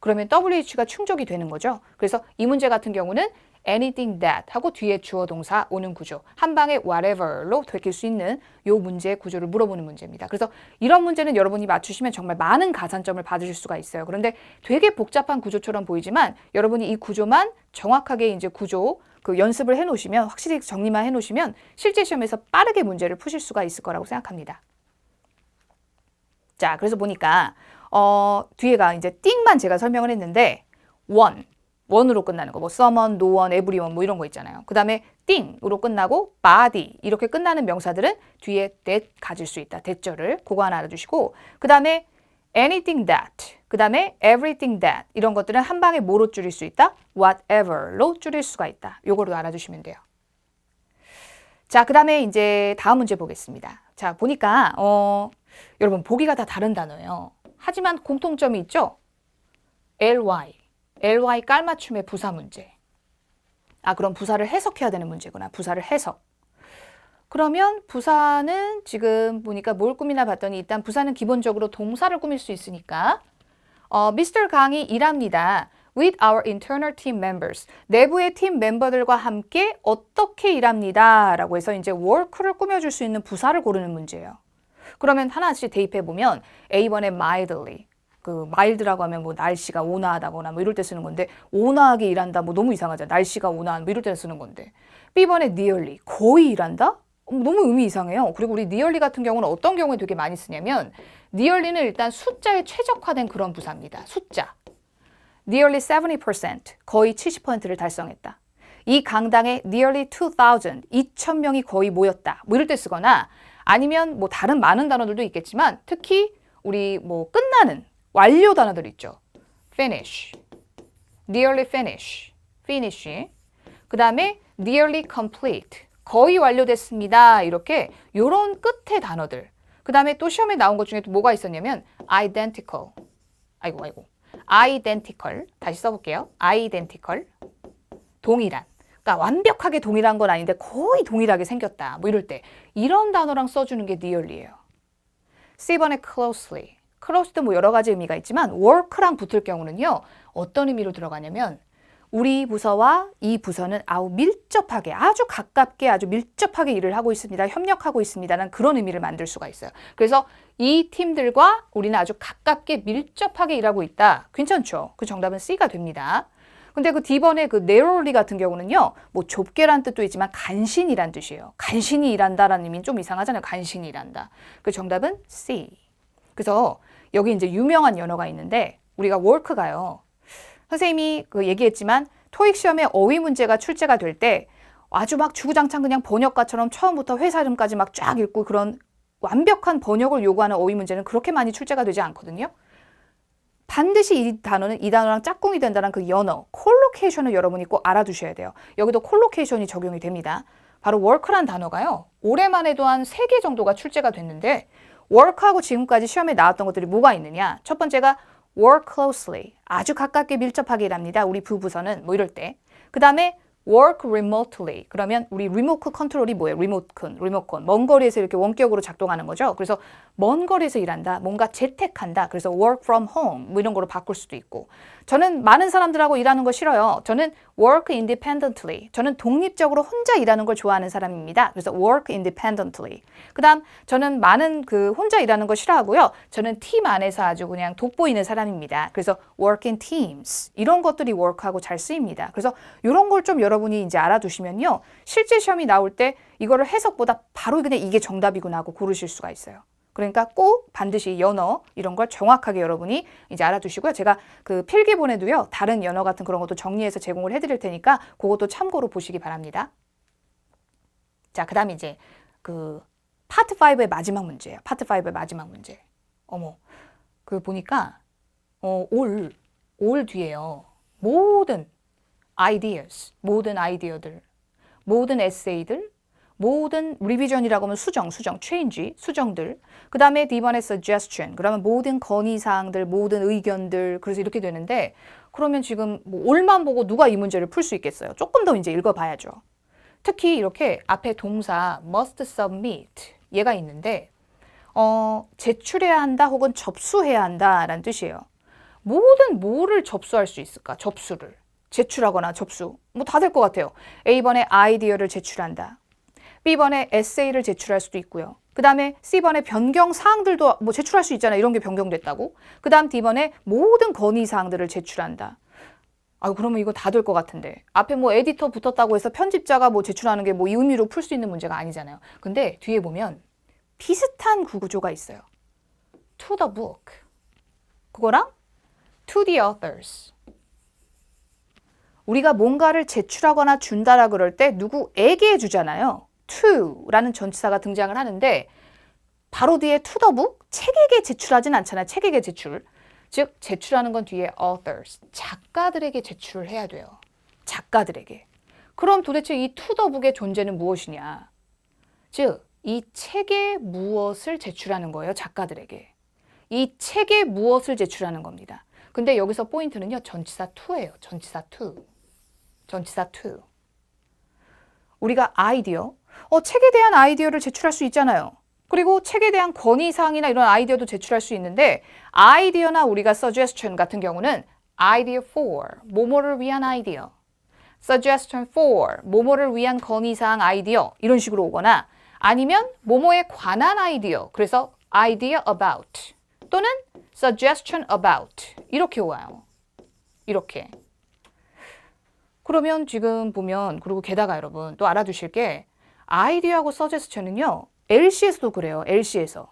그러면 WH가 충족이 되는 거죠. 그래서 이 문제 같은 경우는 anything that 하고 뒤에 주어 동사 오는 구조. 한 방에 whatever로 되길 수 있는 요 문제의 구조를 물어보는 문제입니다. 그래서 이런 문제는 여러분이 맞추시면 정말 많은 가산점을 받으실 수가 있어요. 그런데 되게 복잡한 구조처럼 보이지만 여러분이 이 구조만 정확하게 이제 구조 그 연습을 해 놓으시면 확실히 정리만 해 놓으시면 실제 시험에서 빠르게 문제를 푸실 수가 있을 거라고 생각합니다. 자, 그래서 보니까 뒤에가 이제 띵만 제가 설명을 했는데 원으로 끝나는 거, 뭐 someone, no one, everyone 뭐 이런 거 있잖아요. 그 다음에 thing으로 끝나고 body 이렇게 끝나는 명사들은 뒤에 that 가질 수 있다. that절을 그거 하나 알아주시고 그 다음에 anything that, 그 다음에 everything that 이런 것들은 한 방에 뭐로 줄일 수 있다? whatever로 줄일 수가 있다. 요거로 알아주시면 돼요. 자, 그 다음에 이제 다음 문제 보겠습니다. 자, 보니까 여러분 보기가 다 다른 단어예요. 하지만 공통점이 있죠? ly 깔맞춤의 부사 문제. 그럼 부사를 해석해야 되는 문제구나. 부사를 해석. 그러면 부사는 지금 보니까 뭘 꾸미나 봤더니 일단 부사는 기본적으로 동사를 꾸밀 수 있으니까 Mr. 강이 일합니다. with our internal team members. 내부의 팀 멤버들과 함께 어떻게 일합니다. 라고 해서 이제 work를 꾸며줄 수 있는 부사를 고르는 문제예요. 그러면 하나씩 대입해 보면 A번에 mildly, 그 mild라고 하면 뭐 날씨가 온화하다거나 뭐 이럴 때 쓰는 건데 온화하게 일한다 뭐 너무 이상하잖아. 날씨가 온화한 뭐 이럴 때 쓰는 건데. B번에 nearly 거의 일한다? 너무 의미 이상해요. 그리고 우리 nearly 같은 경우는 어떤 경우에 되게 많이 쓰냐면 nearly는 일단 숫자에 최적화된 그런 부사입니다. 숫자. nearly 70% 거의 70%를 달성했다. 이 강당에 nearly 2,000명이 거의 모였다. 뭐 이럴 때 쓰거나 아니면 뭐 다른 많은 단어들도 있겠지만 특히 우리 뭐 끝나는 완료 단어들 있죠. finish, nearly finish, finish. 그 다음에 nearly complete, 거의 완료됐습니다. 이렇게 요런 끝의 단어들. 그 다음에 또 시험에 나온 것 중에 또 뭐가 있었냐면 identical. identical. 다시 써볼게요. identical. 동일한. 그러니까 완벽하게 동일한 건 아닌데 거의 동일하게 생겼다. 뭐 이럴 때 이런 단어랑 써주는 게 nearly예요. C번에 closely. close도 뭐 여러 가지 의미가 있지만 work랑 붙을 경우는요. 어떤 의미로 들어가냐면 우리 부서와 이 부서는 아주 밀접하게, 아주 가깝게, 아주 밀접하게 일을 하고 있습니다. 협력하고 있습니다라는 그런 의미를 만들 수가 있어요. 그래서 이 팀들과 우리는 아주 가깝게 밀접하게 일하고 있다. 괜찮죠? 그 정답은 C가 됩니다. 근데 그 D번에 그 narrowly 같은 경우는요. 뭐 좁게란 뜻도 있지만 간신이란 뜻이에요. 간신히 일한다라는 의미는 좀 이상하잖아요. 간신히 일한다. 그 정답은 C. 그래서 여기 이제 유명한 연어가 있는데 우리가 work가요. 선생님이 그 얘기했지만 토익 시험에 어휘 문제가 출제가 될 때 아주 막 주구장창 그냥 번역가처럼 처음부터 회사 이름까지 막 쫙 읽고 그런 완벽한 번역을 요구하는 어휘 문제는 그렇게 많이 출제가 되지 않거든요. 반드시 이 단어는 이 단어랑 짝꿍이 된다는 그 연어, 콜로케이션을 여러분이 꼭 알아두셔야 돼요. 여기도 콜로케이션이 적용이 됩니다. 바로 work란 단어가요. 올해만 해도 한 3개 정도가 출제가 됐는데 work하고 지금까지 시험에 나왔던 것들이 뭐가 있느냐. 첫 번째가 work closely, 아주 가깝게 밀접하게 일합니다. 우리 부부서는 뭐 이럴 때. 그 다음에 work remotely, 그러면 우리 리모컨 컨트롤이 뭐예요? 리모컨. 먼 거리에서 이렇게 원격으로 작동하는 거죠. 그래서 먼 거리에서 일한다. 뭔가 재택한다. 그래서 work from home 뭐 이런 거로 바꿀 수도 있고. 저는 많은 사람들하고 일하는 거 싫어요. 저는 work independently. 저는 독립적으로 혼자 일하는 걸 좋아하는 사람입니다. 그래서 work independently. 그 다음 저는 많은 그 혼자 일하는 거 싫어하고요. 저는 팀 안에서 아주 그냥 돋보이는 사람입니다. 그래서 work in teams. 이런 것들이 work하고 잘 쓰입니다. 그래서 이런 걸 좀 여러분이 이제 알아두시면요. 실제 시험이 나올 때 이거를 해석보다 바로 그냥 이게 정답이구나 하고 고르실 수가 있어요. 그러니까 꼭 반드시 연어 이런 걸 정확하게 여러분이 이제 알아두시고요. 제가 그 필기본에도요. 다른 연어 같은 그런 것도 정리해서 제공을 해드릴 테니까 그것도 참고로 보시기 바랍니다. 자, 그 다음에 이제 그 파트 5의 마지막 문제예요. 파트 5의 마지막 문제. 어머, 그 보니까 올 뒤에요. 모든 ideas, 모든 아이디어들, 모든 에세이들, 모든 리비전이라고 하면 수정, change, 수정들. 그 다음에 D번에 suggestion, 그러면 모든 건의사항들, 모든 의견들, 그래서 이렇게 되는데 그러면 지금 뭐 올만 보고 누가 이 문제를 풀 수 있겠어요? 조금 더 이제 읽어봐야죠. 특히 이렇게 앞에 동사 must submit 얘가 있는데 제출해야 한다 혹은 접수해야 한다라는 뜻이에요. 모든 뭐를 접수할 수 있을까? 접수를. 제출하거나 접수. 뭐 다 될 것 같아요. A번에 아이디어를 제출한다. B번에 에세이를 제출할 수도 있고요. 그 다음에 C번에 변경 사항들도 뭐 제출할 수 있잖아요. 이런 게 변경됐다고. 그 다음 D번에 모든 건의 사항들을 제출한다. 그러면 이거 다 될 것 같은데. 앞에 뭐 에디터 붙었다고 해서 편집자가 뭐 제출하는 게 뭐 이 의미로 풀 수 있는 문제가 아니잖아요. 근데 뒤에 보면 비슷한 구조가 있어요. To the book. 그거랑 to the authors. 우리가 뭔가를 제출하거나 준다라 그럴 때 누구에게 주잖아요. to라는 전치사가 등장을 하는데 바로 뒤에 to the book, 책에게 제출하진 않잖아요. 책에게 제출. 즉 제출하는 건 뒤에 authors, 작가들에게 제출을 해야 돼요. 작가들에게. 그럼 도대체 이 to the book의 존재는 무엇이냐? 즉 이 책에 무엇을 제출하는 거예요. 작가들에게. 이 책에 무엇을 제출하는 겁니다. 근데 여기서 포인트는요. 전치사 to예요. 전치사 to. 전치사 to. 우리가 아이디어, 책에 대한 아이디어를 제출할 수 있잖아요. 그리고 책에 대한 건의사항이나 이런 아이디어도 제출할 수 있는데 아이디어나 우리가 suggestion 같은 경우는 idea for, 뭐뭐를 위한 아이디어. suggestion for, 뭐뭐를 위한 건의사항 아이디어 이런 식으로 오거나 아니면 뭐뭐에 관한 아이디어, 그래서 idea about 또는 suggestion about 이렇게 와요. 이렇게. 그러면 지금 보면 그리고 게다가 여러분 또 알아두실 게 아이디어하고 suggestion은요. LC에서도 그래요. LC에서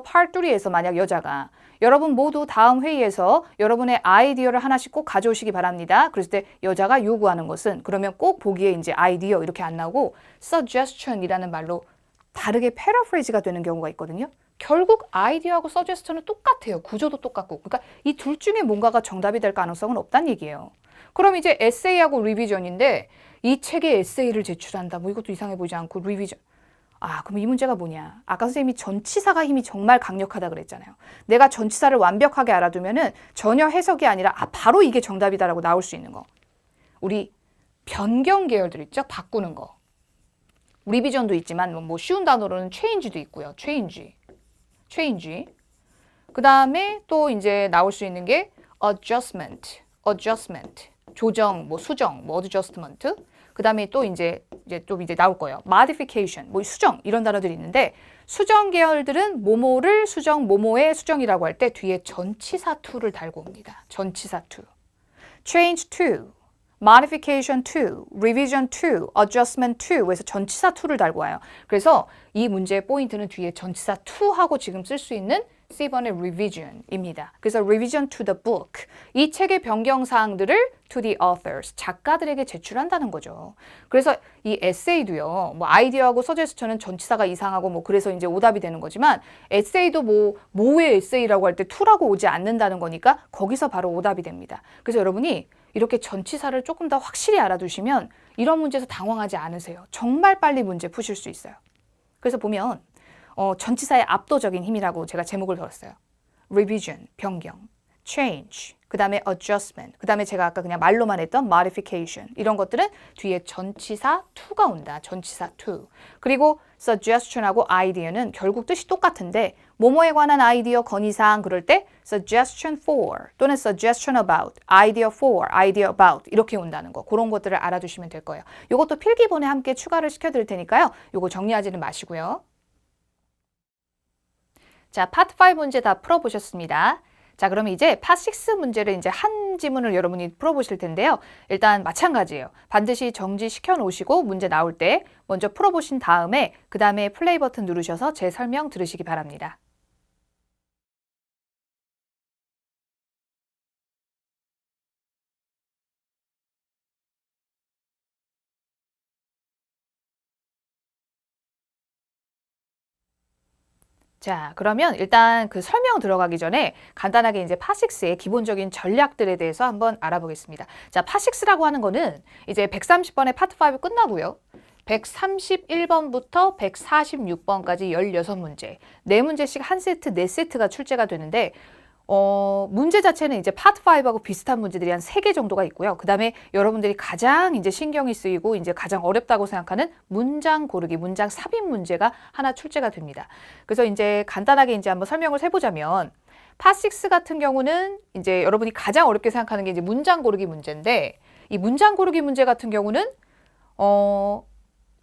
Part 3에서 만약 여자가 여러분 모두 다음 회의에서 여러분의 아이디어를 하나씩 꼭 가져오시기 바랍니다. 그랬을 때 여자가 요구하는 것은 그러면 꼭 보기에 이제 아이디어 이렇게 안 나오고 suggestion이라는 말로 다르게 패러프레이즈가 되는 경우가 있거든요. 결국 아이디어하고 suggestion은 똑같아요. 구조도 똑같고. 그러니까 이 둘 중에 뭔가가 정답이 될 가능성은 없다는 얘기예요. 그럼 이제 에세이하고 리비전인데 이 책에 에세이를 제출한다. 뭐 이것도 이상해 보이지 않고 리비전. 아, 그럼 이 문제가 뭐냐? 아까 선생님이 전치사가 힘이 정말 강력하다 그랬잖아요. 내가 전치사를 완벽하게 알아두면은 전혀 해석이 아니라 바로 이게 정답이다라고 나올 수 있는 거. 우리 변경 계열들 있죠? 바꾸는 거. 리비전도 있지만 뭐 쉬운 단어로는 change도 있고요. change. 그 다음에 또 이제 나올 수 있는 게 adjustment. 조정, 뭐 수정, 뭐 adjustment. 그 다음에 또 이제 나올 거예요. modification, 뭐 수정 이런 단어들이 있는데 수정 계열들은 뭐뭐를 수정, 뭐뭐의 수정이라고 할 때 뒤에 전치사 to를 달고 옵니다. 전치사 to. change to, modification to, revision to, adjustment to 그래서 전치사 to를 달고 와요. 그래서 이 문제의 포인트는 뒤에 전치사 to하고 지금 쓸 수 있는 C번의 revision입니다. 그래서 revision to the book. 이 책의 변경사항들을 to the authors. 작가들에게 제출한다는 거죠. 그래서 이 에세이도요. 뭐 아이디어하고 suggestion은 전치사가 이상하고 뭐 그래서 이제 오답이 되는 거지만 에세이도 뭐의 에세이라고 할 때 to라고 오지 않는다는 거니까 거기서 바로 오답이 됩니다. 그래서 여러분이 이렇게 전치사를 조금 더 확실히 알아두시면 이런 문제에서 당황하지 않으세요. 정말 빨리 문제 푸실 수 있어요. 그래서 보면 전치사의 압도적인 힘이라고 제가 제목을 걸었어요. revision, 변경, change, 그 다음에 adjustment, 그 다음에 제가 아까 그냥 말로만 했던 modification 이런 것들은 뒤에 전치사 to가 온다. 전치사 to. 그리고 suggestion하고 idea는 결국 뜻이 똑같은데 뭐뭐에 관한 아이디어 건의사항 그럴 때 suggestion for 또는 suggestion about, idea for, idea about 이렇게 온다는 거. 그런 것들을 알아두시면 될 거예요. 이것도 필기본에 함께 추가를 시켜드릴 테니까요. 이거 정리하지는 마시고요. 자, 파트 5 문제 다 풀어보셨습니다. 자, 그러면 이제 파트 6 문제를 이제 한 지문을 여러분이 풀어보실 텐데요. 일단 마찬가지예요. 반드시 정지시켜 놓으시고 문제 나올 때 먼저 풀어보신 다음에 그 다음에 플레이 버튼 누르셔서 제 설명 들으시기 바랍니다. 자, 그러면 일단 그 설명 들어가기 전에 간단하게 이제 파6의 기본적인 전략들에 대해서 한번 알아보겠습니다. 자, 파6라고 하는 거는 이제 130번의 파트 5 끝나고요. 131번부터 146번까지 16문제, 4문제씩 한 세트, 4세트가 출제가 되는데 문제 자체는 이제 파트 5하고 비슷한 문제들이 한 3개 정도가 있고요. 그 다음에 여러분들이 가장 이제 신경이 쓰이고 이제 가장 어렵다고 생각하는 문장 고르기, 문장 삽입 문제가 하나 출제가 됩니다. 그래서 이제 간단하게 이제 한번 설명을 해보자면 파6 같은 경우는 이제 여러분이 가장 어렵게 생각하는 게 이제 문장 고르기 문제인데 이 문장 고르기 문제 같은 경우는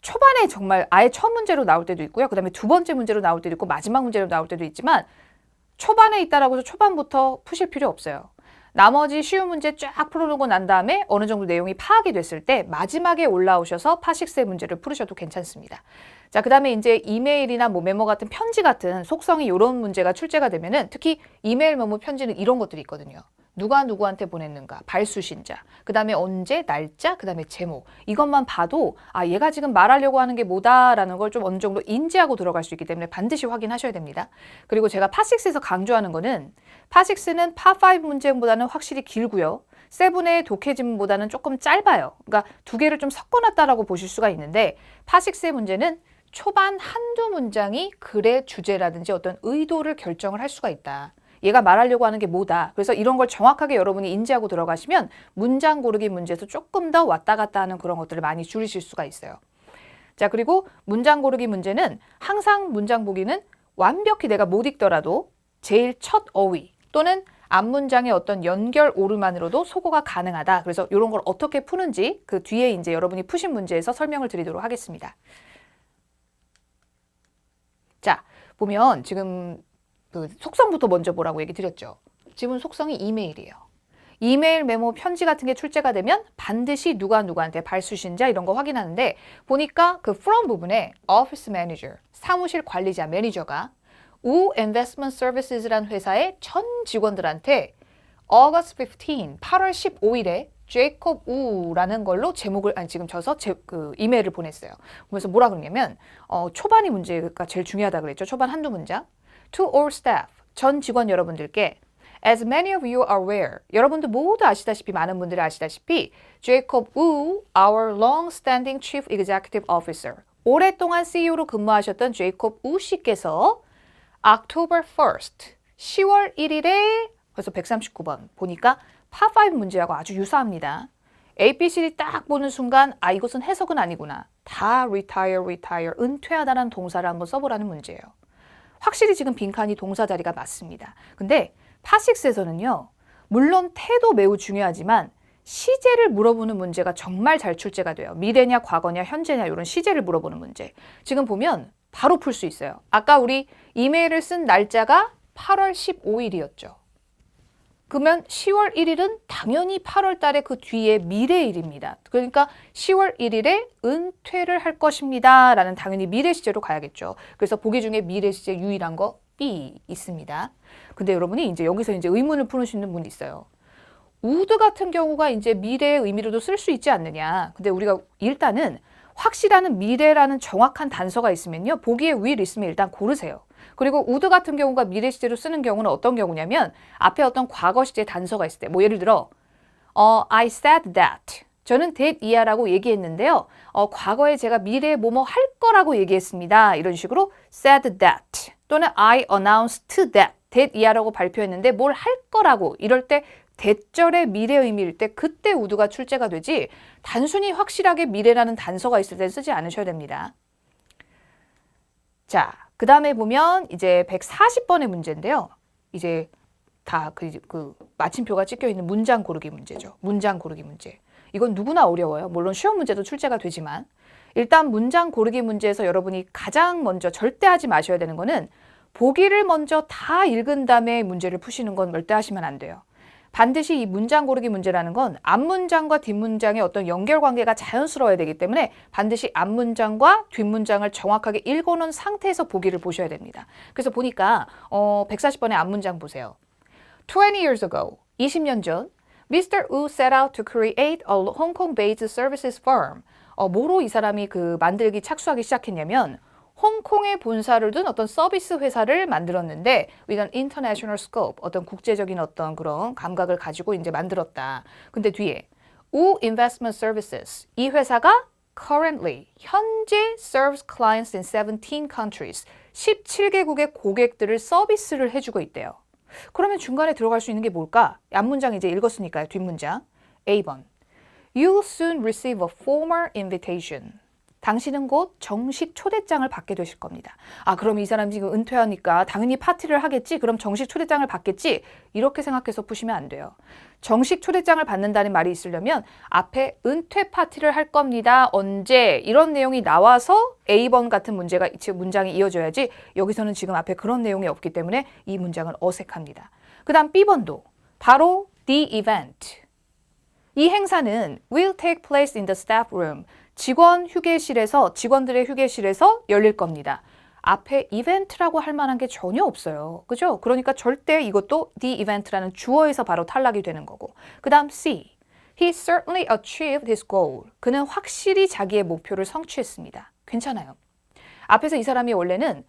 초반에 정말 아예 첫 문제로 나올 때도 있고요. 그 다음에 두 번째 문제로 나올 때도 있고 마지막 문제로 나올 때도 있지만 초반에 있다라고 해서 초반부터 푸실 필요 없어요. 나머지 쉬운 문제 쫙 풀어놓고 난 다음에 어느 정도 내용이 파악이 됐을 때 마지막에 올라오셔서 파6의 문제를 풀으셔도 괜찮습니다. 자, 그 다음에 이제 이메일이나 뭐 메모 같은 편지 같은 속성이 이런 문제가 출제가 되면은 특히 이메일 메모 편지는 이런 것들이 있거든요. 누가 누구한테 보냈는가, 발수신자, 그 다음에 언제, 날짜, 그 다음에 제목. 이것만 봐도 아 얘가 지금 말하려고 하는 게 뭐다라는 걸 좀 어느 정도 인지하고 들어갈 수 있기 때문에 반드시 확인하셔야 됩니다. 그리고 제가 파6에서 강조하는 거는 파6는 파5 문제보다는 확실히 길고요. 7의 독해지문보다는 조금 짧아요. 그러니까 두 개를 좀 섞어놨다라고 보실 수가 있는데 파6의 문제는 초반 한두 문장이 글의 주제라든지 어떤 의도를 결정을 할 수가 있다. 얘가 말하려고 하는 게 뭐다. 그래서 이런 걸 정확하게 여러분이 인지하고 들어가시면 문장 고르기 문제에서 조금 더 왔다 갔다 하는 그런 것들을 많이 줄이실 수가 있어요. 자, 그리고 문장 고르기 문제는 항상 문장 보기는 완벽히 내가 못 읽더라도 제일 첫 어휘 또는 앞문장의 어떤 연결 오류만으로도 소거가 가능하다. 그래서 이런 걸 어떻게 푸는지 그 뒤에 이제 여러분이 푸신 문제에서 설명을 드리도록 하겠습니다. 자, 보면 지금 그 속성부터 먼저 보라고 얘기 드렸죠. 지문 속성이 이메일이에요. 이메일, 메모, 편지 같은 게 출제가 되면 반드시 누가 누구한테 발수신자 이런 거 확인하는데 보니까 그 from 부분에 office manager, 사무실 관리자, 매니저가 우 investment services라는 회사의 전 직원들한테 August 15, 8월 15일에 제이콥 우라는 걸로 제목을 지금 쳐서 그 이메일을 보냈어요. 그래서 뭐라 그러냐면 초반이 문제가 제일 중요하다 그랬죠. 초반 한두 문장. To all staff, 전 직원 여러분들께 As many of you are aware, 여러분들 모두 아시다시피 많은 분들이 아시다시피 제이콥 우, our long-standing chief executive officer, 오랫동안 CEO로 근무하셨던 제이콥 우 씨께서 October 1st, 10월 1일에 그래서 139번 보니까 파5 문제하고 아주 유사합니다. ABCD 딱 보는 순간 이것은 해석은 아니구나. 다 retire, 은퇴하다라는 동사를 한번 써보라는 문제예요. 확실히 지금 빈칸이 동사 자리가 맞습니다. 근데 파6에서는요. 물론 태도 매우 중요하지만 시제를 물어보는 문제가 정말 잘 출제가 돼요. 미래냐 과거냐 현재냐 이런 시제를 물어보는 문제. 지금 보면 바로 풀 수 있어요. 아까 우리 이메일을 쓴 날짜가 8월 15일이었죠. 그러면 10월 1일은 당연히 8월 달에 그 뒤에 미래일입니다. 그러니까 10월 1일에 은퇴를 할 것입니다. 라는 당연히 미래 시제로 가야겠죠. 그래서 보기 중에 미래 시제 유일한 거 B 있습니다. 근데 여러분이 이제 여기서 이제 의문을 풀으시는 분이 있어요. would 같은 경우가 이제 미래의 의미로도 쓸 수 있지 않느냐. 근데 우리가 일단은 확실한 미래라는 정확한 단서가 있으면요. 보기에 will 있으면 일단 고르세요. 그리고 would 같은 경우가 미래 시제로 쓰는 경우는 어떤 경우냐면 앞에 어떤 과거 시제 단서가 있을 때 뭐 예를 들어 I said that 저는 that 이하라고 얘기했는데요. 과거에 제가 미래에 뭐뭐 할 거라고 얘기했습니다. 이런 식으로 said that 또는 I announced that 이하라고 발표했는데 뭘 할 거라고 이럴 때 대절의 미래 의미일 때 그때 would가 출제가 되지 단순히 확실하게 미래라는 단서가 있을 때 쓰지 않으셔야 됩니다. 자, 그 다음에 보면 이제 140번의 문제인데요. 이제 다 그 마침표가 찍혀 있는 문장 고르기 문제죠. 문장 고르기 문제. 이건 누구나 어려워요. 물론 쉬운 문제도 출제가 되지만 일단 문장 고르기 문제에서 여러분이 가장 먼저 절대 하지 마셔야 되는 거는 보기를 먼저 다 읽은 다음에 문제를 푸시는 건 절대 하시면 안 돼요. 반드시 이 문장 고르기 문제라는 건 앞문장과 뒷문장의 어떤 연결관계가 자연스러워야 되기 때문에 반드시 앞문장과 뒷문장을 정확하게 읽어놓은 상태에서 보기를 보셔야 됩니다. 그래서 보니까 140번의 앞문장 보세요. 20 years ago, 20년 전, Mr. Wu set out to create a Hong Kong-based services firm. 뭐로 이 사람이 만들기 착수하기 시작했냐면 홍콩에 본사를 둔 어떤 서비스 회사를 만들었는데 with an international scope, 어떤 국제적인 어떤 그런 감각을 가지고 이제 만들었다. 근데 뒤에 우 Investment Services, 이 회사가 currently, 현재 serves clients in 17 countries, 17개국의 고객들을 서비스를 해주고 있대요. 그러면 중간에 들어갈 수 있는 게 뭘까? 앞문장 이제 읽었으니까요. 뒷문장. A번. You'll soon receive a formal invitation. 당신은 곧 정식 초대장을 받게 되실 겁니다. 그럼 이 사람 지금 은퇴하니까 당연히 파티를 하겠지? 그럼 정식 초대장을 받겠지? 이렇게 생각해서 푸시면 안 돼요. 정식 초대장을 받는다는 말이 있으려면 앞에 은퇴 파티를 할 겁니다. 언제? 이런 내용이 나와서 A번 같은 문장이 이어져야지 여기서는 지금 앞에 그런 내용이 없기 때문에 이 문장은 어색합니다. 그 다음 B번도 바로 the event. 이 행사는 will take place in the staff room. 직원들의 휴게실에서 열릴 겁니다. 앞에 이벤트라고 할 만한 게 전혀 없어요. 그죠? 그러니까 절대 이것도 the event라는 주어에서 바로 탈락이 되는 거고. 그 다음 C. He certainly achieved his goal. 그는 확실히 자기의 목표를 성취했습니다. 괜찮아요. 앞에서 이 사람이 원래는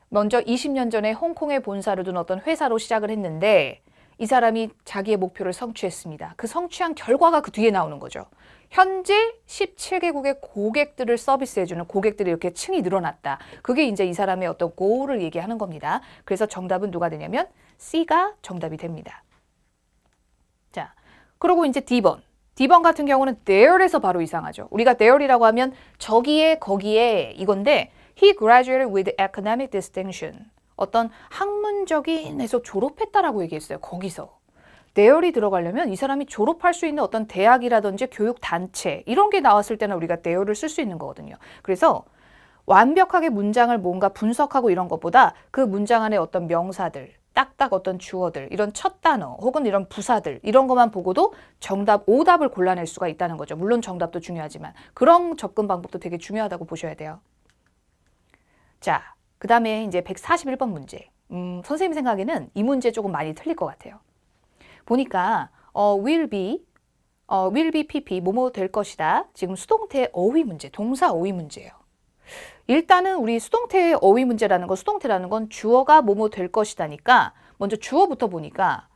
먼저 20년 전에 홍콩에 본사를 둔 어떤 회사로 시작을 했는데 이 사람이 자기의 목표를 성취했습니다. 그 성취한 결과가 그 뒤에 나오는 거죠. 현재 17개국의 고객들을 서비스해주는 고객들이 이렇게 층이 늘어났다. 그게 이제 이 사람의 어떤 goal을 얘기하는 겁니다. 그래서 정답은 누가 되냐면 C가 정답이 됩니다. 자, 그리고 이제 D번. D번 같은 경우는 there에서 바로 이상하죠. 우리가 there이라고 하면 저기에 거기에 이건데 He graduated with academic distinction. 어떤 학문적인 해서 졸업했다라고 얘기했어요. 거기서. there이 들어가려면 이 사람이 졸업할 수 있는 어떤 대학이라든지 교육단체 이런 게 나왔을 때는 우리가 there를 쓸 수 있는 거거든요. 그래서 완벽하게 문장을 뭔가 분석하고 이런 것보다 그 문장 안에 어떤 명사들, 딱딱 어떤 주어들, 이런 첫 단어 혹은 이런 부사들 이런 것만 보고도 정답, 오답을 골라낼 수가 있다는 거죠. 물론 정답도 중요하지만 그런 접근 방법도 되게 중요하다고 보셔야 돼요. 자, 그 다음에 이제 141번 문제. 선생님 생각에는 이 문제 조금 많이 틀릴 것 같아요. 보니까 will be PP 뭐뭐 될 것이다. 지금 수동태 어휘 문제, 동사 어휘 문제예요. 일단은 우리 수동태의 어휘 문제라는 건 수동태라는 건 주어가 뭐뭐 될 것이다니까 먼저 주어부터 보니까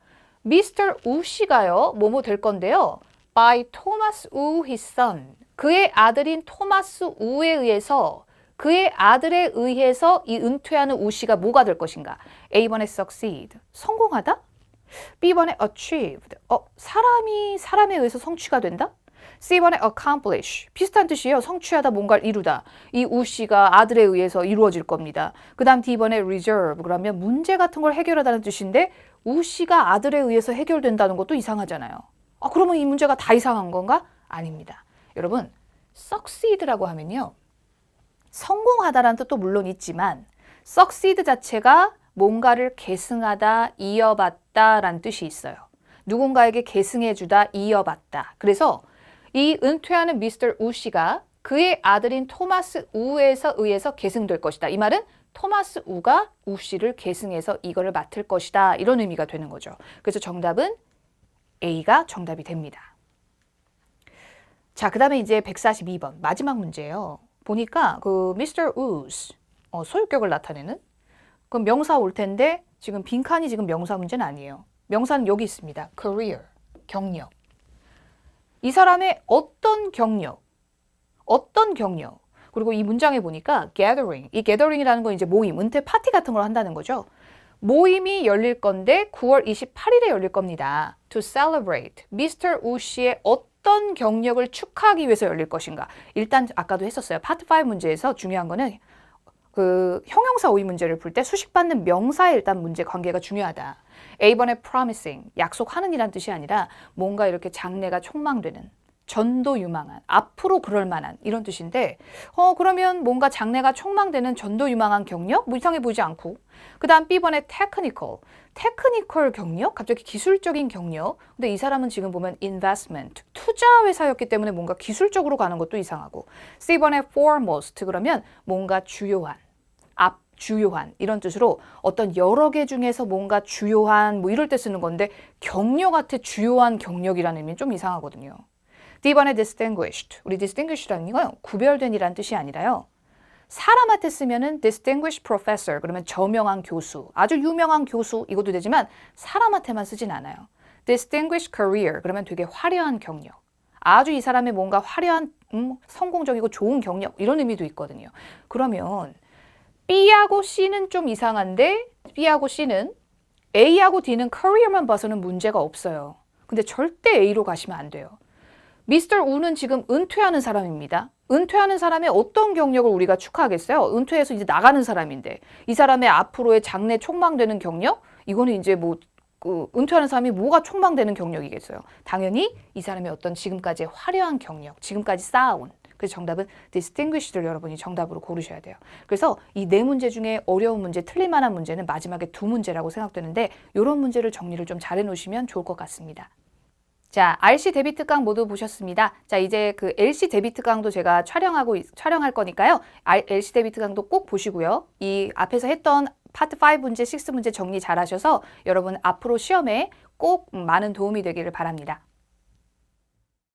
Mr. 우 씨가요 뭐뭐 될 건데요. By Thomas Wu his son. 그의 아들인 토마스 우에 의해서 그의 아들에 의해서 이 은퇴하는 우 씨가 뭐가 될 것인가? A번에 succeed. 성공하다? B번에 achieved. 사람에 의해서 성취가 된다? C번에 accomplish. 비슷한 뜻이에요. 성취하다, 뭔가를 이루다. 이 우 씨가 아들에 의해서 이루어질 겁니다. 그 다음 D번에 reserve. 그러면 문제 같은 걸 해결하다는 뜻인데 우 씨가 아들에 의해서 해결된다는 것도 이상하잖아요. 그러면 이 문제가 다 이상한 건가? 아닙니다. 여러분, succeed라고 하면요. 성공하다라는 뜻도 물론 있지만 succeed 자체가 뭔가를 계승하다, 이어받다라는 뜻이 있어요. 누군가에게 계승해주다, 이어받다. 그래서 이 은퇴하는 미스터 우 씨가 그의 아들인 토마스 우에 의해서 계승될 것이다. 이 말은 토마스 우가 우 씨를 계승해서 이거를 맡을 것이다. 이런 의미가 되는 거죠. 그래서 정답은 A가 정답이 됩니다. 자, 그 다음에 이제 142번 마지막 문제예요. 보니까 그 Mr. U's 소유격을 나타내는 그럼 명사 올 텐데 지금 빈칸이 지금 명사 문제는 아니에요. 명사는 여기 있습니다. career, 경력. 이 사람의 어떤 경력, 그리고 이 문장에 보니까 gathering, 이 gathering이라는 건 이제 모임, 은퇴 파티 같은 걸 한다는 거죠. 모임이 열릴 건데 9월 28일에 열릴 겁니다. To celebrate Mr. 우 씨의 어떤 경력을 축하하기 위해서 열릴 것인가. 일단 아까도 했었어요. 파트 5 문제에서 중요한 거는 그 형용사 오의 문제를 풀 때 수식받는 명사의 일단 문제 관계가 중요하다. A번에 promising, 약속하는 이란 뜻이 아니라 뭔가 이렇게 장래가 촉망되는, 전도유망한, 앞으로 그럴 만한 이런 뜻인데 그러면 뭔가 장래가 촉망되는 전도유망한 경력? 뭐 이상해 보이지 않고 그 다음 B번에 테크니컬 경력? 갑자기 기술적인 경력? 근데 이 사람은 지금 보면 investment, 투자 회사였기 때문에 뭔가 기술적으로 가는 것도 이상하고 C번에 foremost, 그러면 뭔가 주요한, 주요한 이런 뜻으로 어떤 여러 개 중에서 뭔가 주요한 뭐 이럴 때 쓰는 건데 경력한테 주요한 경력이라는 의미는 좀 이상하거든요. D번에 distinguished. 우리 distinguished라는 건 구별된 이란 뜻이 아니라요. 사람한테 쓰면은 distinguished professor, 그러면 저명한 교수, 아주 유명한 교수 이것도 되지만 사람한테만 쓰진 않아요. distinguished career, 그러면 되게 화려한 경력. 아주 이 사람의 뭔가 화려한 성공적이고 좋은 경력 이런 의미도 있거든요. 그러면 B하고 C는 좀 이상한데 B하고 C는 A하고 D는 career만 봐서는 문제가 없어요. 근데 절대 A로 가시면 안 돼요. 미스터 우는 지금 은퇴하는 사람입니다. 은퇴하는 사람의 어떤 경력을 우리가 축하하겠어요? 은퇴해서 이제 나가는 사람인데 이 사람의 앞으로의 장래 촉망되는 경력? 이거는 이제 뭐 은퇴하는 사람이 뭐가 촉망되는 경력이겠어요? 당연히 이 사람의 어떤 지금까지의 화려한 경력, 지금까지 쌓아온. 그래서 정답은 distinguished를 여러분이 정답으로 고르셔야 돼요. 그래서 이 네 문제 중에 어려운 문제, 틀릴 만한 문제는 마지막에 두 문제라고 생각되는데 이런 문제를 정리를 좀 잘 해놓으시면 좋을 것 같습니다. 자, RC 데뷔 특강 모두 보셨습니다. 자, 이제 그 LC 데뷔 특강도 제가 촬영할 거니까요. LC 데뷔 특강도 꼭 보시고요. 이 앞에서 했던 파트 5 문제, 6 문제 정리 잘 하셔서 여러분 앞으로 시험에 꼭 많은 도움이 되기를 바랍니다.